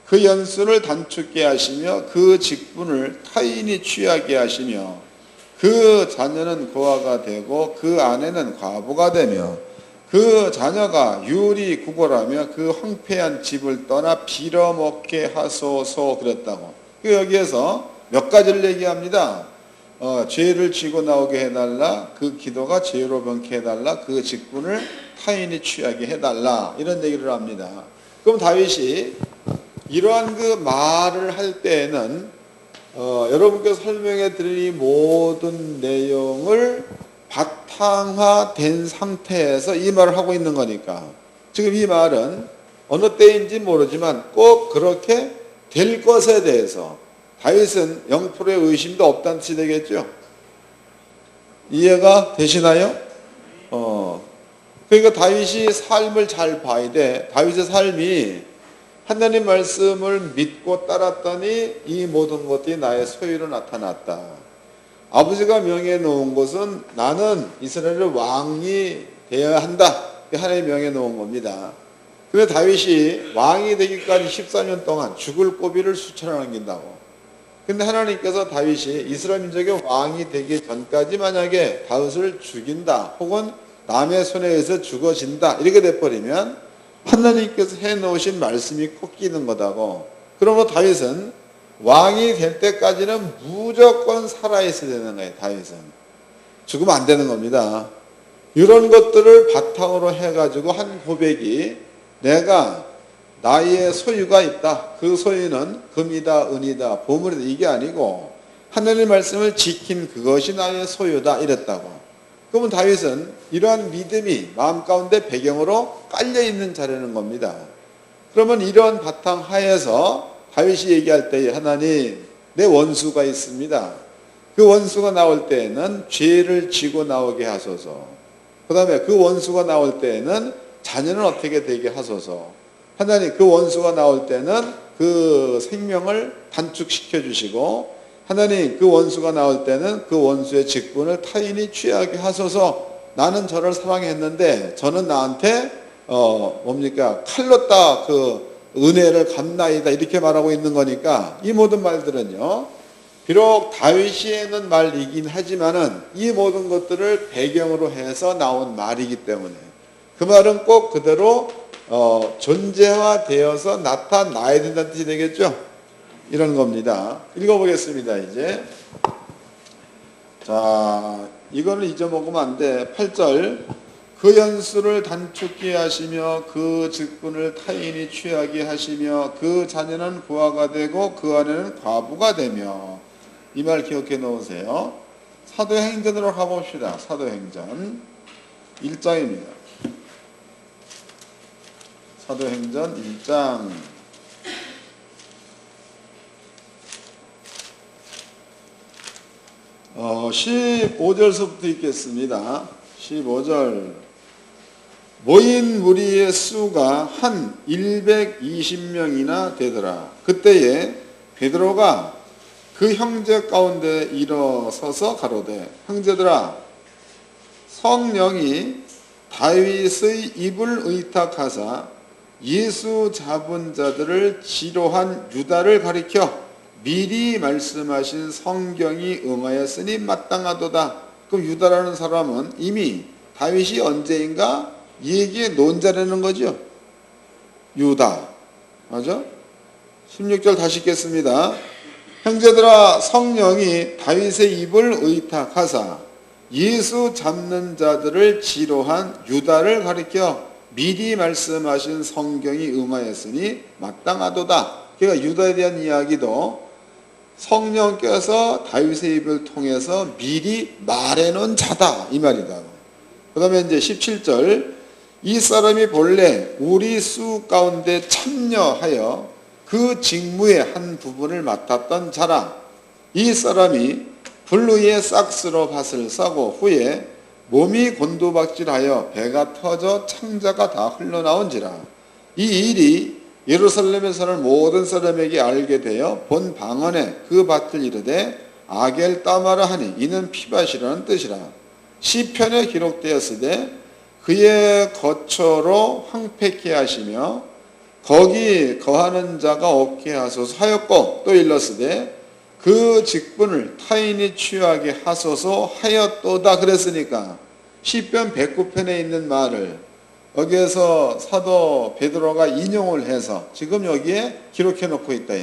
그 연수를 단축게 하시며 그 직분을 타인이 취하게 하시며 그 자녀는 고아가 되고 그 아내는 과부가 되며 그 자녀가 유리 구걸하며 그 황폐한 집을 떠나 빌어먹게 하소서 그랬다고. 여기에서 몇 가지를 얘기합니다. 죄를 지고 나오게 해달라, 그 기도가 죄로 변케 해달라, 그 직분을 타인이 취하게 해달라, 이런 얘기를 합니다. 그럼 다윗이 이러한 그 말을 할 때에는 여러분께 설명해 드릴 이 모든 내용을 바탕화된 상태에서 이 말을 하고 있는 거니까 지금 이 말은 어느 때인지 모르지만 꼭 그렇게 될 것에 대해서 다윗은 0%의 의심도 없다는 뜻이 되겠죠. 이해가 되시나요? 그러니까 다윗이 삶을 잘 봐야 돼. 다윗의 삶이 하나님 말씀을 믿고 따랐더니 이 모든 것들이 나의 소유로 나타났다. 아버지가 명해 놓은 것은 나는 이스라엘의 왕이 되어야 한다. 하나님 명해 놓은 겁니다. 그런데 다윗이 왕이 되기까지 14년 동안 죽을 고비를 수천을 남긴다고. 근데 하나님께서 다윗이 이스라엘 민족의 왕이 되기 전까지 만약에 다윗을 죽인다 혹은 남의 손에 의해서 죽어진다 이렇게 돼버리면 하나님께서 해놓으신 말씀이 꺾이는 거다고. 그러므로 다윗은 왕이 될 때까지는 무조건 살아있어야 되는 거예요. 다윗은 죽으면 안 되는 겁니다. 이런 것들을 바탕으로 해가지고 한 고백이 내가 나의 소유가 있다. 그 소유는 금이다, 은이다, 보물이다 이게 아니고 하나님의 말씀을 지킨 그것이 나의 소유다 이랬다고. 그러면 다윗은 이러한 믿음이 마음 가운데 배경으로 깔려있는 자라는 겁니다. 그러면 이런 바탕 하에서 다윗이 얘기할 때에 하나님 내 원수가 있습니다. 그 원수가 나올 때에는 죄를 지고 나오게 하소서. 그 다음에 그 원수가 나올 때에는 자녀는 어떻게 되게 하소서. 하나님 그 원수가 나올 때는 그 생명을 단축시켜 주시고 하나님 그 원수가 나올 때는 그 원수의 직분을 타인이 취하게 하소서. 나는 저를 사랑했는데 저는 나한테 칼로 딱 그 은혜를 갚나이다 이렇게 말하고 있는 거니까 이 모든 말들은요 비록 다윗이 하는 말이긴 하지만은 이 모든 것들을 배경으로 해서 나온 말이기 때문에 그 말은 꼭 그대로 존재화되어서 나타나야 된다는 뜻이 되겠죠. 이런 겁니다. 읽어보겠습니다. 이제 자 이거는 잊어먹으면 안 돼. 8절 그 연수를 단축게 하시며 그 직분을 타인이 취하게 하시며 그 자녀는 부하가 되고 그 아내는 과부가 되며. 이 말 기억해 놓으세요. 사도행전으로 가봅시다. 사도행전 1장입니다. 사도행전 1장 15절서부터 읽겠습니다. 15절 모인 무리의 수가 한 120명이나 되더라. 그때에 베드로가 그 형제 가운데 일어서서 가로되 형제들아 성령이 다윗의 입을 의탁하사 예수 잡은 자들을 지로한 유다를 가리켜 미리 말씀하신 성경이 응하였으니 마땅하도다. 그럼 유다라는 사람은 이미 다윗이 언제인가 얘기에 놓은 자라는 거죠. 유다. 맞아? 16절 다시 읽겠습니다. 형제들아 성령이 다윗의 입을 의탁하사 예수 잡는 자들을 지로한 유다를 가리켜 미리 말씀하신 성경이 응하였으니 마땅하도다. 그러니까 유다에 대한 이야기도 성령께서 다윗의 입을 통해서 미리 말해놓은 자다 이 말이다. 그 다음에 이제 17절 이 사람이 본래 우리 수 가운데 참여하여 그 직무의 한 부분을 맡았던 자라. 이 사람이 불 위에 싹스로 밭을 싸고 후에 몸이 곤두박질하여 배가 터져 창자가 다 흘러나온지라. 이 일이 예루살렘에 사는 모든 사람에게 알게 되어 본 방언에 그 밭을 이르되 아겔 따마라 하니 이는 피밭이라는 뜻이라. 시편에 기록되었으되 그의 거처로 황폐케 하시며 거기 거하는 자가 없게 하소서 하였고, 또 일렀으되 그 직분을 타인이 취하게 하소서 하였도다 그랬으니까 시편 109편에 있는 말을 여기에서 사도 베드로가 인용을 해서 지금 여기에 기록해 놓고 있다.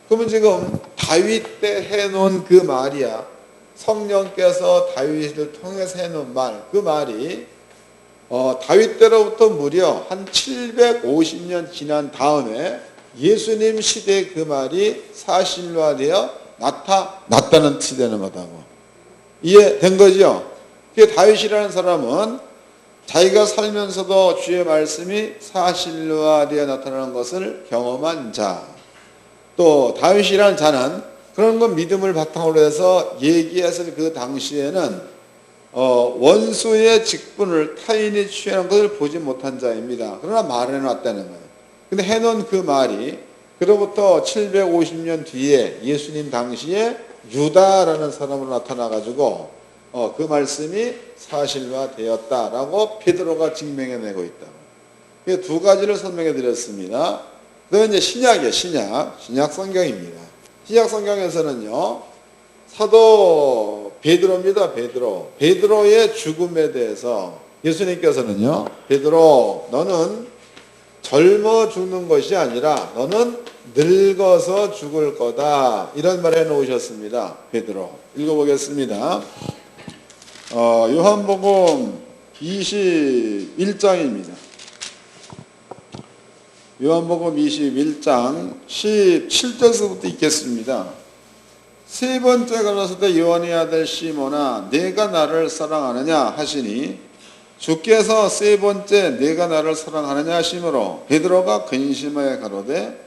그러면 지금 다윗 때 해놓은 그 말이야. 성령께서 다윗을 통해서 해놓은 말, 그 말이 다윗 때로부터 무려 한 750년 지난 다음에 예수님 시대에 그 말이 사실화되어 나타났다는 뜻이 되는 거다고. 이해된 거죠? 다윗이라는 사람은 자기가 살면서도 주의 말씀이 사실화되어 나타나는 것을 경험한 자, 또 다윗이라는 자는 그런 건 믿음을 바탕으로 해서 얘기했을 그 당시에는 원수의 직분을 타인이 취하는 것을 보지 못한 자입니다. 그러나 말해놨다는 거예요. 근데 해놓은 그 말이 그로부터 750년 뒤에 예수님 당시에 유다라는 사람으로 나타나가지고 그 말씀이 사실화되었다라고 베드로가 증명해내고 있다. 두 가지를 설명해 드렸습니다. 그다음에 이제 신약이에요. 신약 성경입니다. 신약 성경에서는요, 사도 베드로입니다. 베드로의 죽음에 대해서 예수님께서는요, 베드로 너는 젊어 죽는 것이 아니라 너는 늙어서 죽을 거다, 이런 말을 해놓으셨습니다. 베드로 읽어보겠습니다. 요한복음 21장입니다. 요한복음 21장 17절서부터 읽겠습니다. 세 번째 가라사대 요한의 아들 시몬아 내가 나를 사랑하느냐 하시니 주께서 세 번째 내가 나를 사랑하느냐 하심으로 베드로가 근심하여 가로되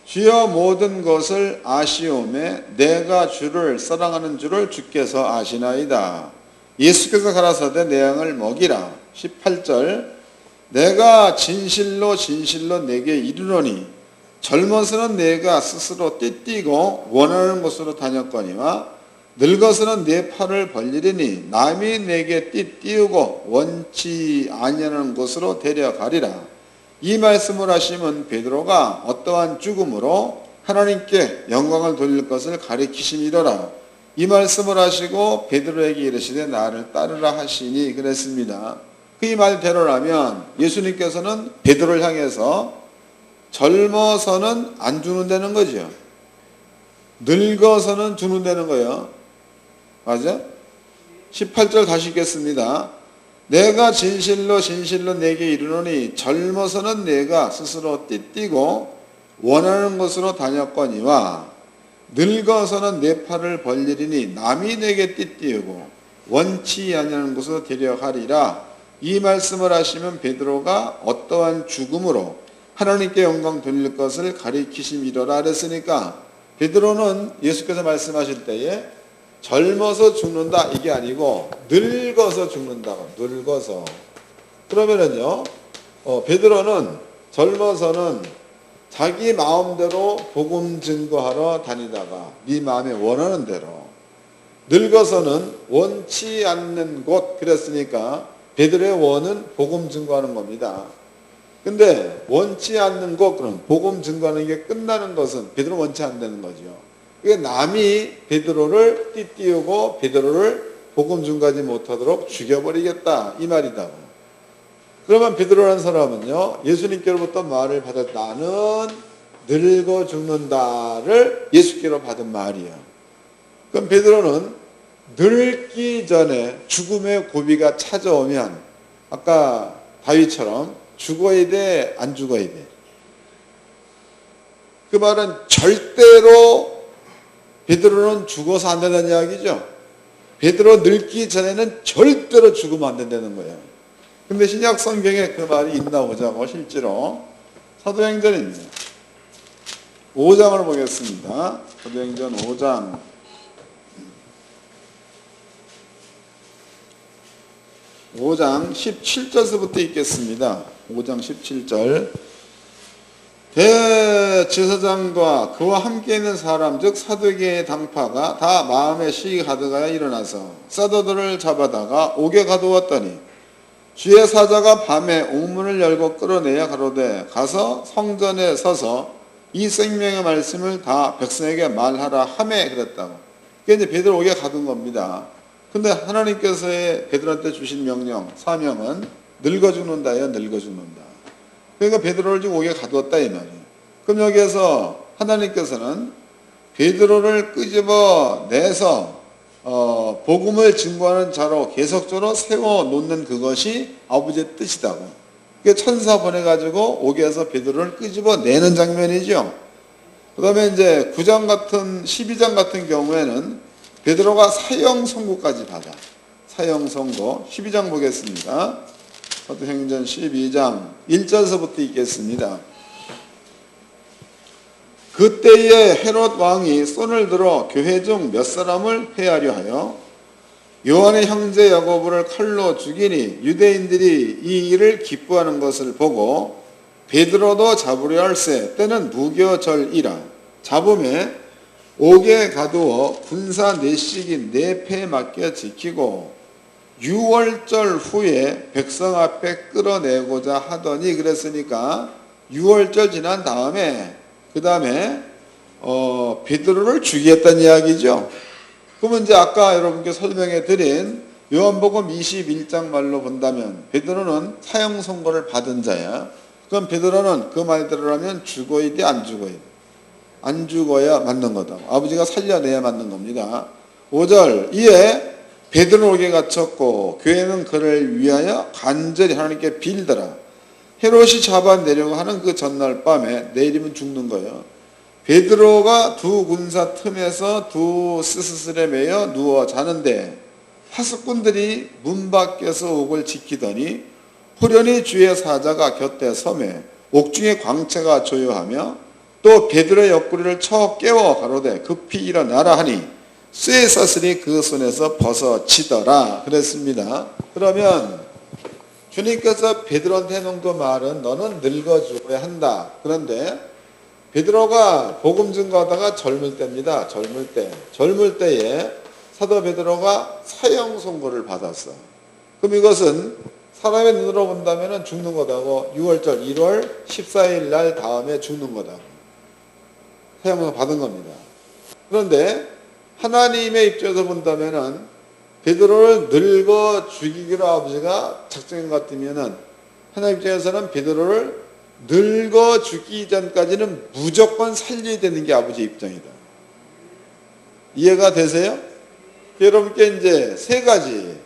주여 모든 것을 아시오매 내가 주를 사랑하는 줄을 주께서 아시나이다. 예수께서 가라사대 내 양을 먹이라. 18절 내가 진실로 내게 이르노니 젊어서는 내가 스스로 띠띠고 원하는 곳으로 다녔거니와 늙어서는 내 팔을 벌리리니 남이 내게 띠띠우고 원치 아니하는 곳으로 데려가리라. 이 말씀을 하시면 베드로가 어떠한 죽음으로 하나님께 영광을 돌릴 것을 가리키심이로라. 이 말씀을 하시고 베드로에게 이르시되 나를 따르라 하시니 그랬습니다. 그 말대로라면 예수님께서는 베드로를 향해서 젊어서는 안 죽는다는 거죠. 늙어서는 죽는다는 거예요. 맞아? 18절 다시 읽겠습니다. 내가 진실로 내게 이르노니 젊어서는 내가 스스로 띠띠고 원하는 곳으로 다녔거니와 늙어서는 내 팔을 벌리리니 남이 내게 띠띠우고 원치 아니하는 곳으로 데려가리라. 이 말씀을 하시면 베드로가 어떠한 죽음으로 하나님께 영광 돌릴 것을 가리키심이로라 그랬으니까 베드로는 예수께서 말씀하실 때에 젊어서 죽는다 이게 아니고 늙어서 죽는다고. 늙어서. 그러면은요, 베드로는 젊어서는 자기 마음대로 복음 증거하러 다니다가 네 마음에 원하는 대로, 늙어서는 원치 않는 곳 그랬으니까 베드로의 원은 복음 증거하는 겁니다. 근데 원치 않는 것, 그럼 복음 증거하는 게 끝나는 것은 베드로 원치 않는 거죠. 그게 남이 베드로를 띠띠우고 베드로를 복음 증거하지 못하도록 죽여버리겠다 이 말이다. 그러면 베드로라는 사람은요, 예수님께로부터 말을 받아 나는 늙어 죽는다를 예수께로 받은 말이에요. 그럼 베드로는 늙기 전에 죽음의 고비가 찾아오면 아까 다윗처럼 죽어야 돼, 안 죽어야 돼? 그 말은 절대로 베드로는 죽어서 안 된다는 이야기죠. 베드로 늙기 전에는 절대로 죽으면 안 된다는 거예요. 근데 신약 성경에 그 말이 있나 보자고 실제로 사도행전입니다. 5장을 보겠습니다. 사도행전 5장 17절서부터 읽겠습니다. 5장 17절 대제사장과 그와 함께 있는 사람 즉 사두개의 당파가 다 마음에 시기 가득하여 일어나서 사도들을 잡아다가 옥에 가두었더니 주의 사자가 밤에 옥문을 열고 끌어내야 가로되 가서 성전에 서서 이 생명의 말씀을 다 백성에게 말하라 하매 그랬다고. 그게 이제 베드로 옥에 가둔 겁니다. 근데 하나님께서의 베드로한테 주신 명령, 사명은 늙어 죽는다예요. 늙어 죽는다. 그러니까 베드로를 지금 옥에 가두었다 이 말이에요. 그럼 여기에서 하나님께서는 베드로를 끄집어내서 복음을 증거하는 자로 계속적으로 세워놓는 그것이 아버지의 뜻이다고. 천사 보내가지고 옥에서 베드로를 끄집어내는 장면이죠. 그 다음에 이제 9장 같은 12장 같은 경우에는 베드로가 사형 선고까지 받아. 사형 선고. 12장 보겠습니다. 사도행전 12장 1절서부터 읽겠습니다. 그때에 헤롯 왕이 손을 들어 교회 중 몇 사람을 해하려 하여 요한의 형제 야고보를 칼로 죽이니 유대인들이 이 일을 기뻐하는 것을 보고 베드로도 잡으려 할세. 때는 무교절이라. 잡음에 옥에 가두어 군사 내식인 내패에 맡겨 지키고 6월절 후에 백성 앞에 끌어내고자 하더니 그랬으니까 6월절 지난 다음에 그 다음에 베드로를 죽이겠다는 이야기죠. 그러면 이제 아까 여러분께 설명해 드린 요한복음 21장 말로 본다면 베드로는 사형 선고를 받은 자야. 그럼 베드로는 그 말대로라면 죽어야 돼, 안 죽어야 돼? 안 죽어야 맞는 거다. 아버지가 살려내야 맞는 겁니다. 5절 이에 베드로 옥에 갇혔고 교회는 그를 위하여 간절히 하나님께 빌더라. 헤롯이 잡아내려고 하는 그 전날 밤에 내일이면 죽는 거예요. 베드로가 두 군사 틈에서 두 스스슬에 매여 누워 자는데 하숙꾼들이 문 밖에서 옥을 지키더니 호련히 주의 사자가 곁에 서매 옥중에 광채가 조요하며 또 베드로의 옆구리를 쳐 깨워 가로되 급히 일어나라 하니 쇠 사슬이 그 손에서 벗어지더라 그랬습니다. 그러면 주님께서 베드로한테 해놓은 그 말은 너는 늙어 죽어야 한다. 그런데 베드로가 복음 증거하다가 젊을 때입니다. 젊을 때에 사도 베드로가 사형 선고를 받았어. 그럼 이것은 사람의 눈으로 본다면 죽는 거다고 6월절 1월 14일 날 다음에 죽는 거다고 사형 선고 받은 겁니다. 그런데 하나님의 입장에서 본다면 베드로를 늙어 죽이기로 아버지가 작정한 것 같으면은 하나님 입장에서는 베드로를 늙어 죽기 전까지는 무조건 살려야 되는 게 아버지 입장이다. 이해가 되세요? 여러분께 이제 세 가지.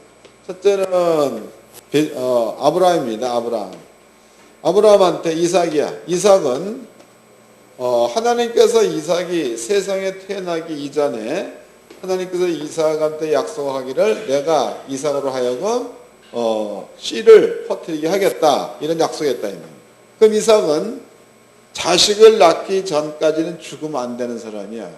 첫째는 아브라함입니다. 아브라함한테 이삭이야. 이삭은 하나님께서 이삭이 세상에 태어나기 이전에 하나님께서 이삭한테 약속하기를 내가 이삭으로 하여금 씨를 퍼뜨리게 하겠다 이런 약속했다. 그럼 이삭은 자식을 낳기 전까지는 죽으면 안 되는 사람이야.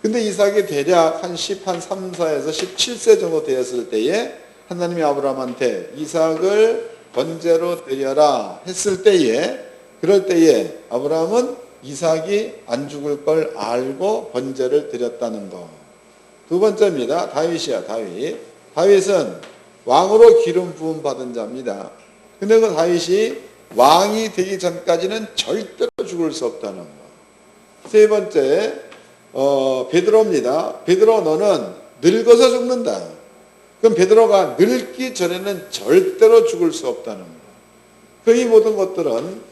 근데 이삭이 대략 한 3, 4에서 17세 정도 되었을 때에 하나님이 아브라함한테 이삭을 번제로 드려라 했을 때에 그럴 때에 아브라함은 이삭이 안 죽을 걸 알고 번제를 드렸다는 거. 두 번째입니다. 다윗이야. 다윗은 왕으로 기름 부음 받은 자입니다. 근데 그 다윗이 왕이 되기 전까지는 절대로 죽을 수 없다는 거. 세 번째 베드로입니다. 베드로 너는 늙어서 죽는다. 그럼 베드로가 늙기 전에는 절대로 죽을 수 없다는 거. 그 이 모든 것들은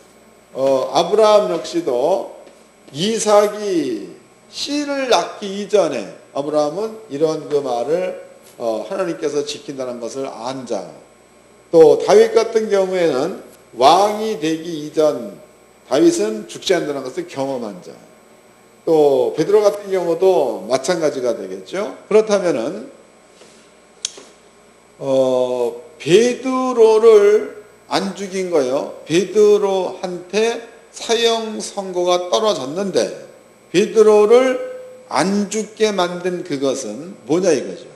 아브라함 역시도 이삭이 씨를 낳기 이전에 아브라함은 이런 그 말을 하나님께서 지킨다는 것을 안 자. 또 다윗 같은 경우에는 왕이 되기 이전 다윗은 죽지 않는다는 것을 경험한 자. 또 베드로 같은 경우도 마찬가지가 되겠죠. 그렇다면은 베드로를 안 죽인 거예요. 베드로한테 사형 선고가 떨어졌는데 베드로를 안 죽게 만든 그것은 뭐냐 이거죠.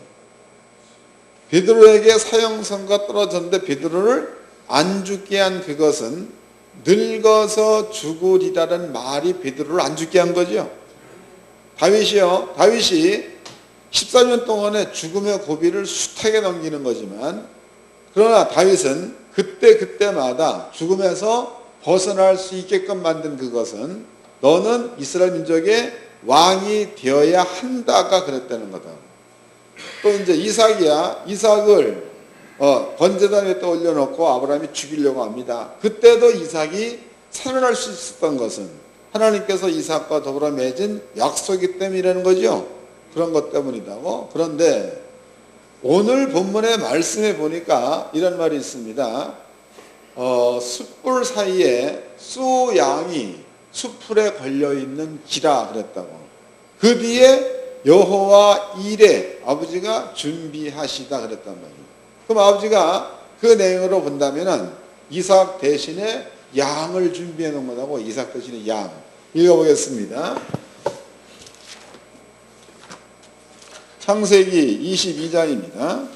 베드로에게 사형 선고가 떨어졌는데 베드로를 안 죽게 한 그것은 늙어서 죽으리라는 말이 베드로를 안 죽게 한 거죠. 다윗이 14년 동안에 죽음의 고비를 숱하게 넘기는 거지만, 그러나 다윗은 그때마다 죽음에서 벗어날 수 있게끔 만든 그것은 너는 이스라엘 민족의 왕이 되어야 한다가 그랬다는 거다. 또 이제 이삭을 번제단 위에 또 올려놓고 아브라함이 죽이려고 합니다. 그때도 이삭이 살아날 수 있었던 것은 하나님께서 이삭과 더불어 맺은 약속이기 때문이라는 거죠. 그런 것 때문이다고. 그런데 오늘 본문의 말씀에 보니까 이런 말이 있습니다. 숯불 사이에 쏘양이 숯불에 걸려있는 기라 그랬다고. 그 뒤에 여호와 이레 아버지가 준비하시다 그랬단 말이에요. 그럼 아버지가 그 내용으로 본다면은 이삭 대신에 양을 준비해 놓은 거라고. 이삭 대신에 양. 읽어보겠습니다. 창세기 22장입니다.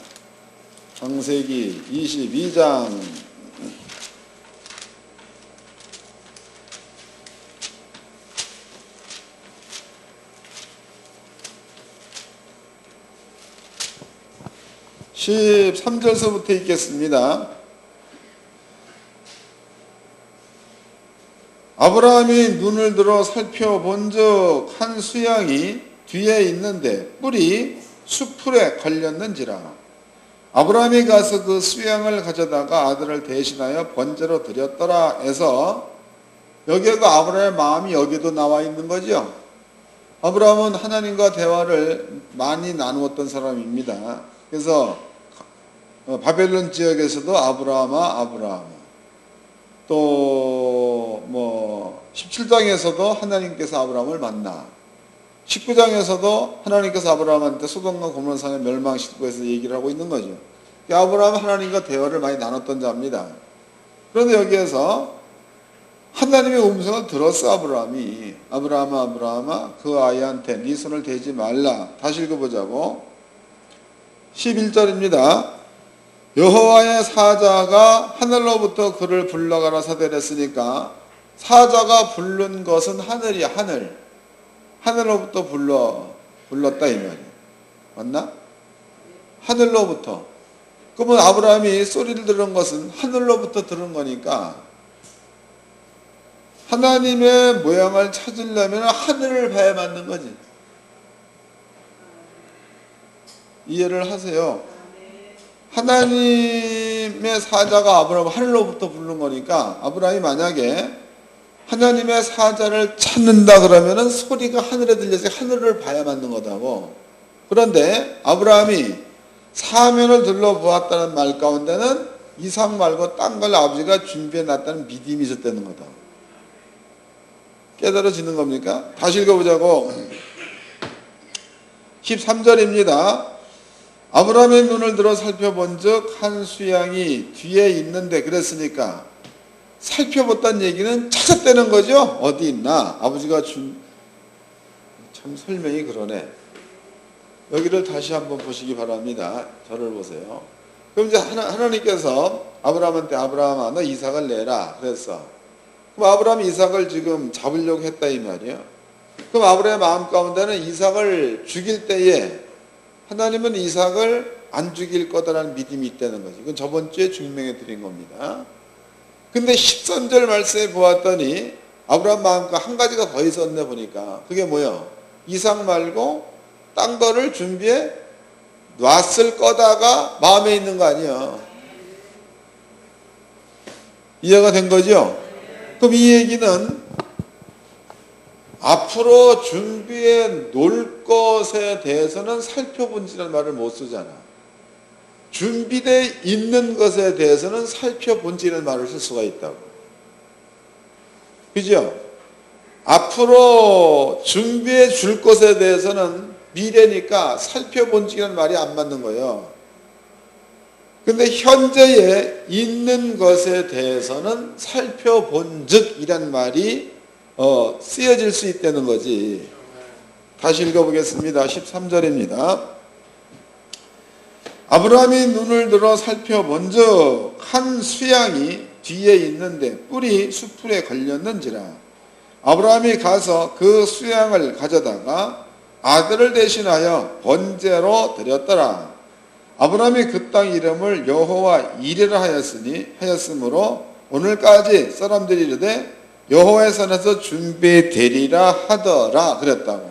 창세기 22장 13절서부터 읽겠습니다. 아브라함이 눈을 들어 살펴본즉 한 수양이 뒤에 있는데 뿔이 숯불에 걸렸는지라. 아브라함이 가서 그 수양을 가져다가 아들을 대신하여 번제로 드렸더라 해서, 여기가 아브라함의 마음이 여기도 나와 있는 거죠. 아브라함은 하나님과 대화를 많이 나누었던 사람입니다. 그래서 바벨론 지역에서도 아브라함아 또 17장에서도 하나님께서 아브라함을 만나, 19장에서도 하나님께서 아브라함한테 소돔과 고모라 산을 멸망시키고 해서 얘기를 하고 있는 거죠. 아브라함은 하나님과 대화를 많이 나눴던 자입니다. 그런데 여기에서 하나님의 음성을 들었어. 아브라함아 그 아이한테 네 손을 대지 말라. 다시 읽어보자고. 11절입니다. 여호와의 사자가 하늘로부터 그를 불러가라 사대했으니까, 사자가 부른 것은 하늘이야. 하늘로부터 불렀다 이 말이야. 맞나? 하늘로부터. 그러면 아브라함이 소리를 들은 것은 하늘로부터 들은 거니까, 하나님의 모양을 찾으려면 하늘을 봐야 맞는 거지. 이해를 하세요. 하나님의 사자가 아브라함을 하늘로부터 부른 거니까, 아브라함이 만약에 하나님의 사자를 찾는다 그러면은 소리가 하늘에 들려서 하늘을 봐야 맞는 거다고. 그런데 아브라함이 사면을 둘러보았다는 말 가운데는 이삭 말고 딴 걸 아버지가 준비해 놨다는 믿음이 있었다는 거다. 깨달아지는 겁니까? 다시 읽어보자고. 13절입니다. 아브라함의 눈을 들어 살펴본즉 한 수양이 뒤에 있는데 그랬으니까, 살펴봤다는 얘기는 찾았다는 거죠. 어디 있나? 아버지가 참 설명이 그러네. 여기를 다시 한번 보시기 바랍니다. 저를 보세요. 그럼 이제 하나님께서 아브라함한테 아브라함아 너 이삭을 내라 그랬어. 그럼 아브라함이 이삭을 지금 잡으려고 했다 이 말이에요. 그럼 아브라함의 마음 가운데는 이삭을 죽일 때에 하나님은 이삭을 안 죽일 거다라는 믿음이 있다는 거지. 이건 저번 주에 증명해 드린 겁니다. 근데 13절 말씀에 보았더니 아브라함 마음과 한 가지가 더 있었네 보니까. 그게 뭐야? 이삭 말고 딴 거를 준비해 놨을 거다가 마음에 있는 거 아니야. 이해가 된 거죠? 그럼 이 얘기는 앞으로 준비해 놓을 것에 대해서는 살펴본지라는 말을 못 쓰잖아. 준비되어 있는 것에 대해서는 살펴본지라는 말을 쓸 수가 있다고. 그죠? 앞으로 준비해 줄 것에 대해서는 미래니까 살펴본지라는 말이 안 맞는 거예요. 근데 현재에 있는 것에 대해서는 살펴본즉이란 말이 쓰여질 수 있다는 거지. 다시 읽어보겠습니다. 13절입니다. 아브라함이 눈을 들어 살펴본즉 한 수양이 뒤에 있는데 뿔이 수풀에 걸렸는지라. 아브라함이 가서 그 수양을 가져다가 아들을 대신하여 번제로 드렸더라. 아브라함이 그 땅 이름을 여호와 이레라 하였으므로 오늘까지 사람들이 이르되 여호와의 산에서 준비되리라 하더라 그랬다고.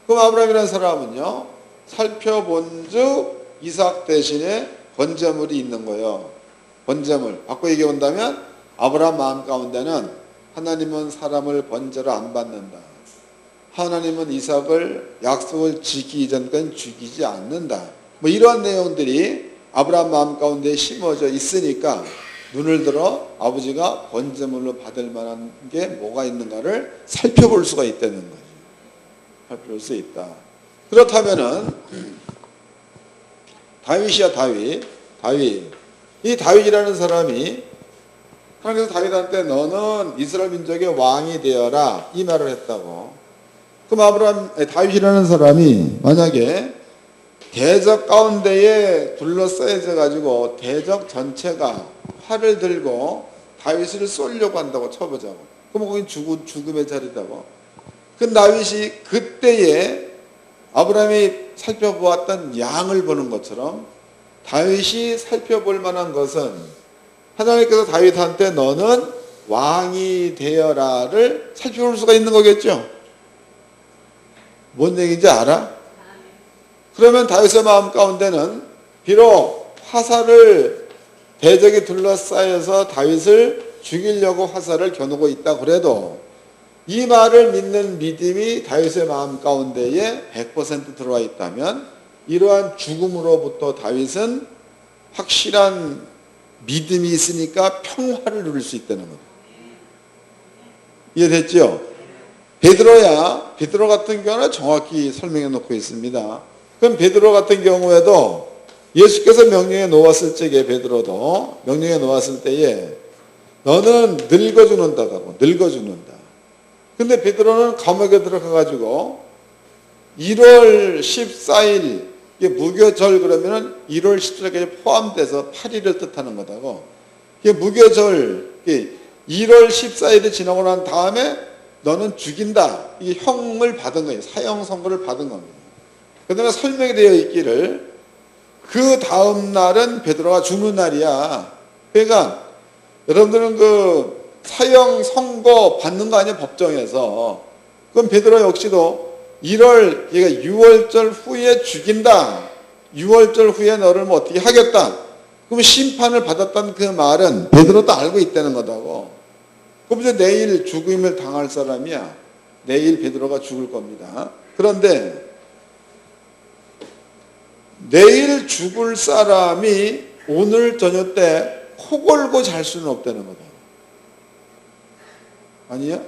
그럼 아브라함이라는 사람은요, 살펴본즉 이삭 대신에 번제물이 있는 거예요. 번제물. 바꿔 얘기해 본다면 아브라함 마음 가운데는 하나님은 사람을 번제로 안 받는다. 하나님은 이삭을 약속을 지키기 전까지 죽이지 않는다. 뭐 이러한 내용들이 아브라함 마음 가운데 심어져 있으니까 눈을 들어 아버지가 번제물로 받을 만한 게 뭐가 있는가를 살펴볼 수가 있다는 거죠. 살펴볼 수 있다. 그렇다면은 다윗이야 다윗. 이 다윗이라는 사람이 하나님께서 다윗한테 너는 이스라엘 민족의 왕이 되어라 이 말을 했다고. 그럼 다윗이라는 사람이 만약에 대적 가운데에 둘러싸여져 가지고 대적 전체가 활을 들고 다윗을 쏘려고 한다고 쳐보자고. 그럼 거긴 죽음의 자리다고. 그 다윗이 그때에 아브라함이 살펴보았던 양을 보는 것처럼 다윗이 살펴볼 만한 것은 하나님께서 다윗한테 너는 왕이 되어라를 살펴볼 수가 있는 거겠죠. 뭔 얘기인지 알아? 그러면 다윗의 마음 가운데는 비록 화살을 대적이 둘러싸여서 다윗을 죽이려고 화살을 겨누고 있다 그래도 이 말을 믿는 믿음이 다윗의 마음 가운데에 100% 들어와 있다면 이러한 죽음으로부터 다윗은 확실한 믿음이 있으니까 평화를 누릴 수 있다는 겁니다. 이해됐죠? 베드로 같은 경우는 정확히 설명해 놓고 있습니다. 그럼 베드로 같은 경우에도 예수께서 명령해 놓았을 적에 베드로도 명령해 놓았을 때에 너는 늙어 죽는다고. 근데 베드로는 감옥에 들어가 가지고 1월 14일 이게 무교절 그러면은 1월 14일까지 포함돼서 8일을 뜻하는 거다고. 이게 무교절 1월 14일이 지나고 난 다음에 너는 죽인다. 이게 형을 받은 거예요. 사형 선고를 받은 겁니다. 그다음에 설명이 되어 있기를 그 다음 날은 베드로가 죽는 날이야. 그러니까 여러분들은 그 사형 선고 받는 거 아니에요, 법정에서. 그럼 베드로 역시도 6월절 후에 죽인다. 6월절 후에 너를 뭐 어떻게 하겠다. 그럼 심판을 받았다는 그 말은 베드로도 알고 있다는 거다고. 그럼 이제 내일 죽음을 당할 사람이야. 내일 베드로가 죽을 겁니다. 그런데 내일 죽을 사람이 오늘 저녁 때 코 골고 잘 수는 없다는 거다. 아니요?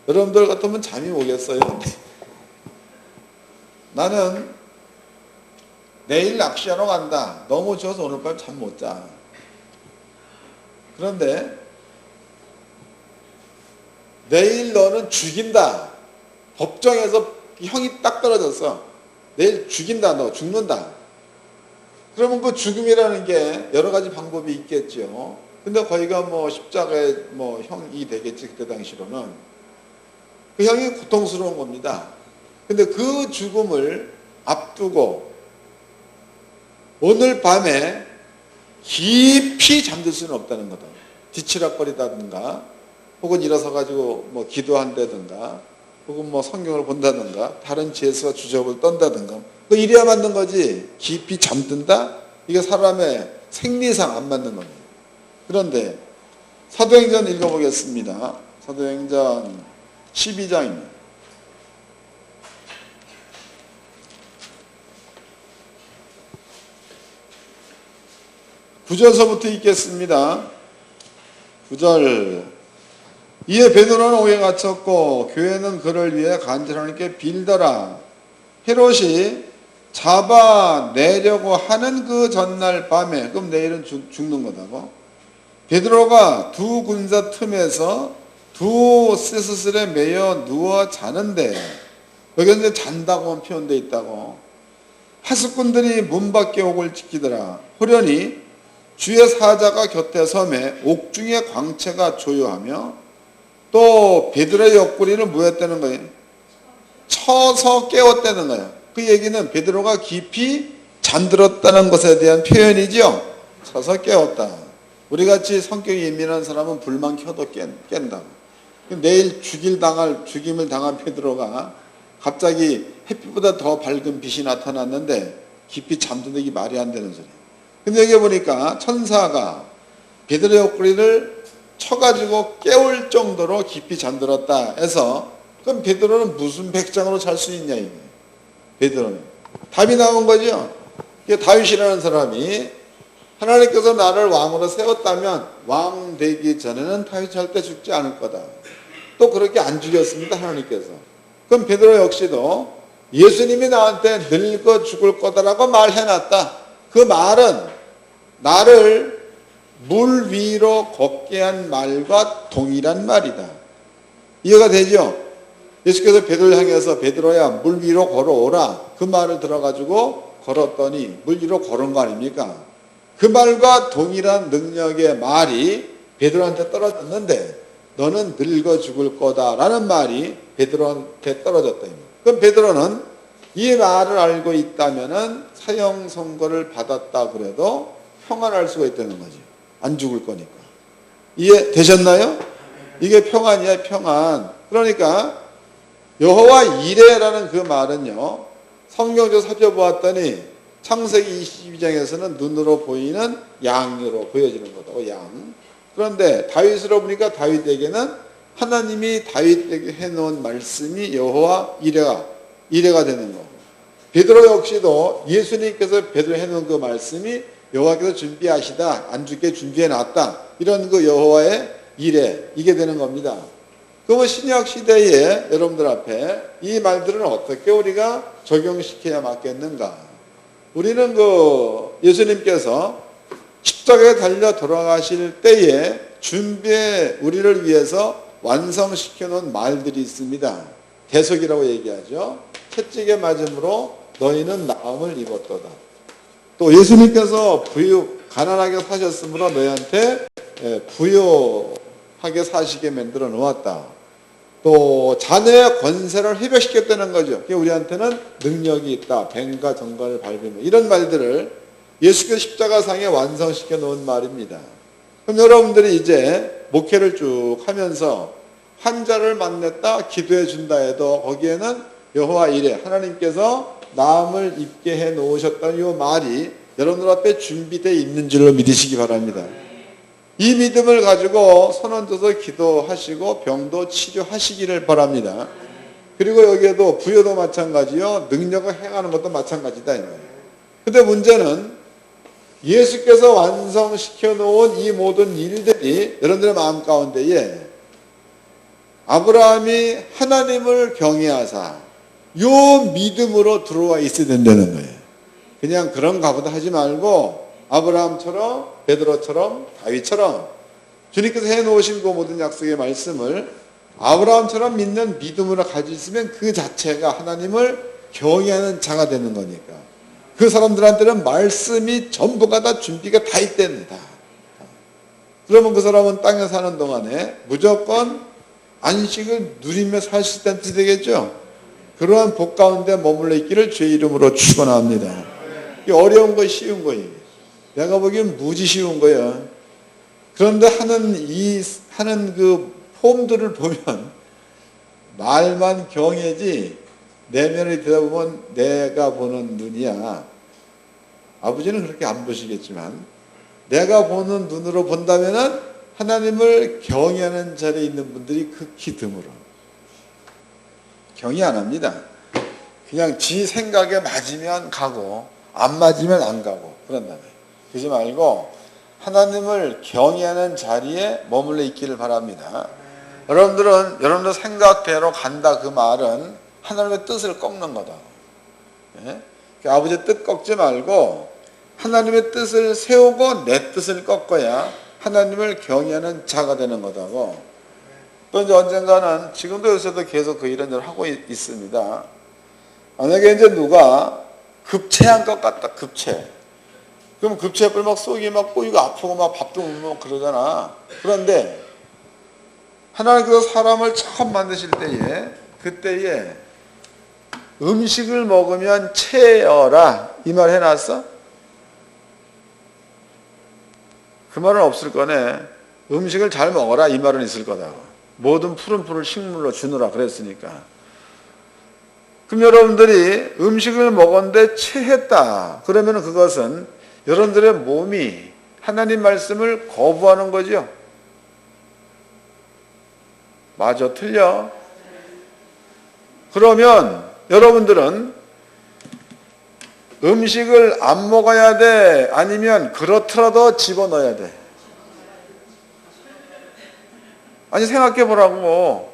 여러분들 같으면 잠이 오겠어요? 나는 내일 낚시하러 간다. 너무 추워서 오늘 밤 잠 못 자. 그런데 내일 너는 죽인다. 법정에서 형이 딱 떨어졌어. 내일 죽인다. 너 죽는다. 그러면 그 죽음이라는 게 여러 가지 방법이 있겠죠. 근데 거기가 뭐 십자가의 뭐 형이 되겠지. 그때 당시로는. 그 형이 고통스러운 겁니다. 근데 그 죽음을 앞두고 오늘 밤에 깊이 잠들 수는 없다는 거다. 뒤치락거리다든가 혹은 일어서 가지고 뭐 기도한다든가 혹은 뭐 성경을 본다든가 다른 죄수와 주접을 떤다든가 그 이래야 맞는 거지. 깊이 잠든다? 이게 사람의 생리상 안 맞는 겁니다. 그런데 사도행전 읽어보겠습니다. 사도행전 12장입니다. 9절서부터 읽겠습니다. 9절. 이에 베드로는 옥에 갇혔고 교회는 그를 위해 간절하게 빌더라. 헤롯이 잡아내려고 하는 그 전날 밤에, 그럼 내일은 죽는 거다고. 베드로가 두 군사 틈에서 두 쇠스슬에 매여 누워 자는데, 여기는 이제 잔다고만 표현되어 있다고. 하수꾼들이 문 밖에 옥을 지키더라. 호련히 주의 사자가 곁에 섬에 옥중의 광채가 조요하며 또 베드로의 옆구리를 뭐였다는 거예요? 쳐서 깨웠다는 거예요. 그 얘기는 베드로가 깊이 잠들었다는 것에 대한 표현이죠. 쳐서 깨웠다. 우리같이 성격이 예민한 사람은 불만 켜도 깬다. 내일 죽임을 당한 베드로가 갑자기 햇빛보다 더 밝은 빛이 나타났는데 깊이 잠드는 게 말이 안 되는 소리예요. 근데 여기 보니까 천사가 베드로의 옆구리를 쳐가지고 깨울 정도로 깊이 잠들었다 해서 그럼 베드로는 무슨 백장으로 잘 수 있냐 이게. 베드로는 답이 나온 거죠. 다윗이라는 사람이 하나님께서 나를 왕으로 세웠다면 왕 되기 전에는 다윗이 절대 죽지 않을 거다. 또 그렇게 안 죽였습니다, 하나님께서. 그럼 베드로 역시도 예수님이 나한테 늙어 죽을 거다라고 말해놨다. 그 말은 나를 물 위로 걷게 한 말과 동일한 말이다. 이해가 되죠? 예수께서 베드로를 향해서 베드로야 물 위로 걸어오라. 그 말을 들어가지고 걸었더니 물 위로 걸은 거 아닙니까? 그 말과 동일한 능력의 말이 베드로한테 떨어졌는데 너는 늙어 죽을 거다라는 말이 베드로한테 떨어졌다. 그럼 베드로는 이 말을 알고 있다면은 사형 선고를 받았다 그래도 평안할 수가 있다는 거지. 안 죽을 거니까. 이해되셨나요? 이게 평안이야, 평안. 그러니까 여호와 이레라는 그 말은요, 성경적 살펴보았더니 창세기 22장에서는 눈으로 보이는 양으로 보여지는 거다. 양. 그런데 다윗으로 보니까 다윗에게는 하나님이 다윗에게 해놓은 말씀이 여호와 이레가 되는 거고, 베드로 역시도 예수님께서 베드로 해놓은 그 말씀이 여호와께서 준비하시다, 안 죽게 준비해놨다, 이런 그 여호와의 이레, 이게 되는 겁니다. 그러면 신약 시대에 여러분들 앞에 이 말들은 어떻게 우리가 적용시켜야 맞겠는가? 우리는 그 예수님께서 십자가에 달려 돌아가실 때에 준비해 우리를 위해서 완성시켜 놓은 말들이 있습니다. 대속이라고 얘기하죠. 채찍에 맞음으로 너희는 나음을 입었도다. 또 예수님께서 가난하게 사셨으므로 너희한테 부유하게 사시게 만들어 놓았다. 또 자녀의 권세를 회복시켰다는 거죠. 우리한테는 능력이 있다. 뱀과 정갈을 밟으며, 이런 말들을 예수께서 십자가상에 완성시켜 놓은 말입니다. 그럼 여러분들이 이제 목회를 쭉 하면서 환자를 만났다, 기도해 준다 해도 거기에는 여호와 이레, 하나님께서 나음을 입게 해 놓으셨다는 이 말이 여러분들 앞에 준비되어 있는 줄로 믿으시기 바랍니다. 이 믿음을 가지고 손얹어서 기도하시고 병도 치료하시기를 바랍니다. 그리고 여기에도 부여도 마찬가지요, 능력을 행하는 것도 마찬가지다. 근데 문제는 예수께서 완성시켜 놓은 이 모든 일들이 여러분들의 마음 가운데에 아브라함이 하나님을 경외하사 요 믿음으로 들어와 있어야 된다는 거예요. 그냥 그런가 보다 하지 말고 아브라함처럼, 베드로처럼, 다윗처럼 주님께서 해놓으신 그 모든 약속의 말씀을 아브라함처럼 믿는 믿음으로 가지고 있으면 그 자체가 하나님을 경외하는 자가 되는 거니까. 그 사람들한테는 말씀이 전부가 다 준비가 다 있답니다. 그러면 그 사람은 땅에 사는 동안에 무조건 안식을 누리며 살 수 있다는 뜻이 되겠죠. 그러한 복 가운데 머물러 있기를 주의 이름으로 축원합니다. 어려운 거 쉬운 거예요. 내가 보기엔 무지 쉬운 거야. 그런데 하는 그 폼들을 보면 말만 경애지 내면을 들여다보면 내가 보는 눈이야. 아버지는 그렇게 안 보시겠지만 내가 보는 눈으로 본다면은 하나님을 경외하는 자리에 있는 분들이 극히 드물어. 경외 안 합니다. 그냥 지 생각에 맞으면 가고 안 맞으면 안 가고 그런다면. 그러지 말고 하나님을 경외하는 자리에 머물러 있기를 바랍니다. 여러분들 생각대로 간다, 그 말은 하나님의 뜻을 꺾는 거다. 예? 아버지의 뜻 꺾지 말고 하나님의 뜻을 세우고 내 뜻을 꺾어야 하나님을 경외하는 자가 되는 거다고. 또 이제 언젠가는, 지금도 요새도 계속 그 이런 일을 하고 있습니다. 만약에 이제 누가 급체한 것 같다, 급체. 그럼 급체불 막 속이 막 꼬이고 아프고 막 밥도 못 먹고 그러잖아. 그런데 하나님께서 사람을 처음 만드실 때에 그때에 음식을 먹으면 체해라 이 말 해놨어? 그 말은 없을 거네. 음식을 잘 먹어라 이 말은 있을 거다고. 모든 푸른 풀을 식물로 주느라 그랬으니까. 그럼 여러분들이 음식을 먹었는데 체했다. 그러면 그것은 여러분들의 몸이 하나님 말씀을 거부하는 거죠. 맞아, 틀려. 그러면 여러분들은 음식을 안 먹어야 돼? 아니면 그렇더라도 집어넣어야 돼? 아니, 생각해 보라고.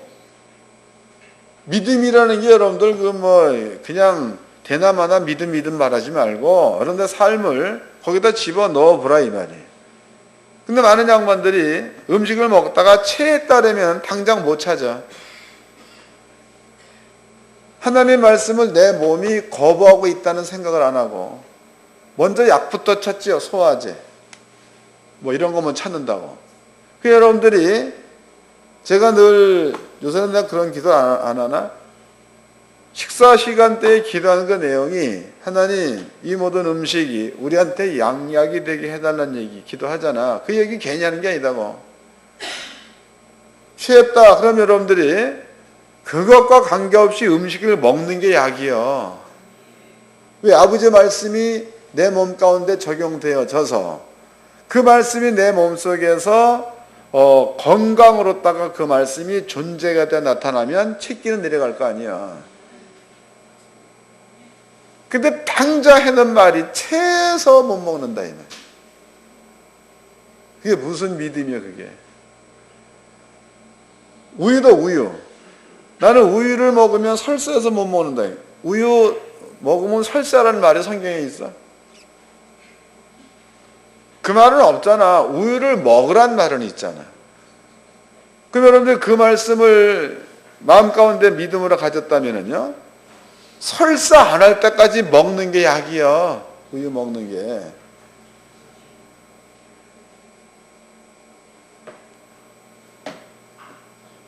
믿음이라는 게 여러분들 그냥 대나마나 믿음 말하지 말고 여러분들 삶을 거기다 집어넣어 보라 이 말이에요. 근데 많은 양반들이 음식을 먹다가 체했다라면 당장 못 찾아. 하나님의 말씀을 내 몸이 거부하고 있다는 생각을 안 하고 먼저 약부터 찾지요. 소화제 뭐 이런 거만 찾는다고. 그 여러분들이 제가 늘 요새는 내가 그런 기도 안 하나? 식사 시간대에 기도하는 그 내용이 하나님 이 모든 음식이 우리한테 양약이 되게 해달라는 얘기 기도하잖아. 그 얘기 괜히 하는 게 아니다고. 취했다 그럼 여러분들이 그것과 관계없이 음식을 먹는 게 약이요. 왜? 아버지의 말씀이 내 몸 가운데 적용되어져서 그 말씀이 내 몸속에서 건강으로다가 그 말씀이 존재가 되어 나타나면 채기는 내려갈 거 아니야. 근데 당장 해는 말이 채서 못 먹는다 이 말. 그게 무슨 믿음이야 그게. 우유도 우유. 나는 우유를 먹으면 설사해서 못 먹는다. 우유 먹으면 설사라는 말이 성경에 있어. 그 말은 없잖아. 우유를 먹으란 말은 있잖아. 그럼 여러분들 그 말씀을 마음 가운데 믿음으로 가졌다면요, 설사 안 할 때까지 먹는 게 약이야. 우유 먹는 게.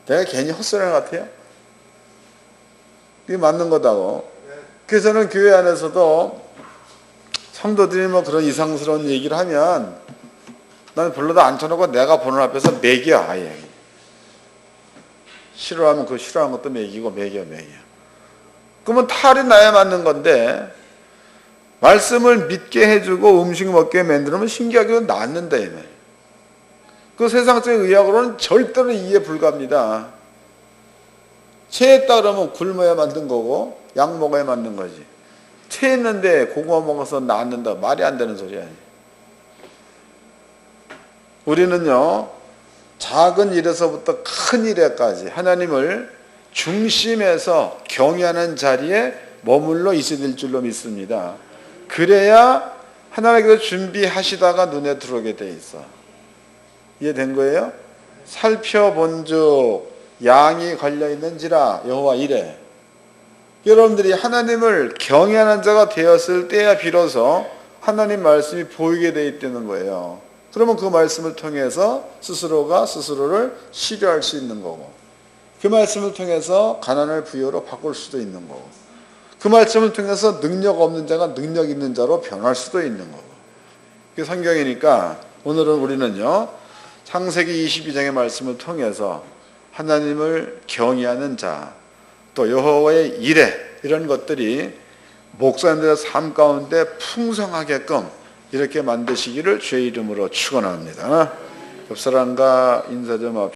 내가 괜히 헛소리 하는 것 같아요? 이게 맞는 거다고. 그래서 저는 교회 안에서도 성도들이 뭐 그런 이상스러운 얘기를 하면 나는 불러도 앉혀놓고 내가 보는 앞에서 매겨 아예. 싫어하면 그 싫어하는 것도 매기고 매겨. 그러면 탈이 나야 맞는 건데 말씀을 믿게 해주고 음식 먹게 만들면 신기하게도 낫는다. 그 세상적인 의학으로는 절대로 이해 불가합니다. 체했다 그러면 굶어야 만든 거고 약 먹어야 맞는 거지. 체했는데 고구마 먹어서 낫는다. 말이 안 되는 소리야. 우리는요, 작은 일에서부터 큰 일에까지 하나님을 중심에서 경외하는 자리에 머물러 있어야 될 줄로 믿습니다. 그래야 하나님께서 준비하시다가 눈에 들어오게 돼 있어. 이해된 거예요? 살펴본즉 양이 걸려있는지라 여호와 이래. 여러분들이 하나님을 경외하는 자가 되었을 때야 비로소 하나님 말씀이 보이게 돼 있다는 거예요. 그러면 그 말씀을 통해서 스스로가 스스로를 치료할 수 있는 거고, 그 말씀을 통해서 가난을 부여로 바꿀 수도 있는 거고, 그 말씀을 통해서 능력 없는 자가 능력 있는 자로 변할 수도 있는 거고. 그게 성경이니까 오늘은 우리는요, 창세기 22장의 말씀을 통해서 하나님을 경외하는 자, 또 여호와의 일에 이런 것들이 목사님들의 삶 가운데 풍성하게끔 이렇게 만드시기를 주의 이름으로 축원합니다. 옆 사람과 인사 좀 합시다.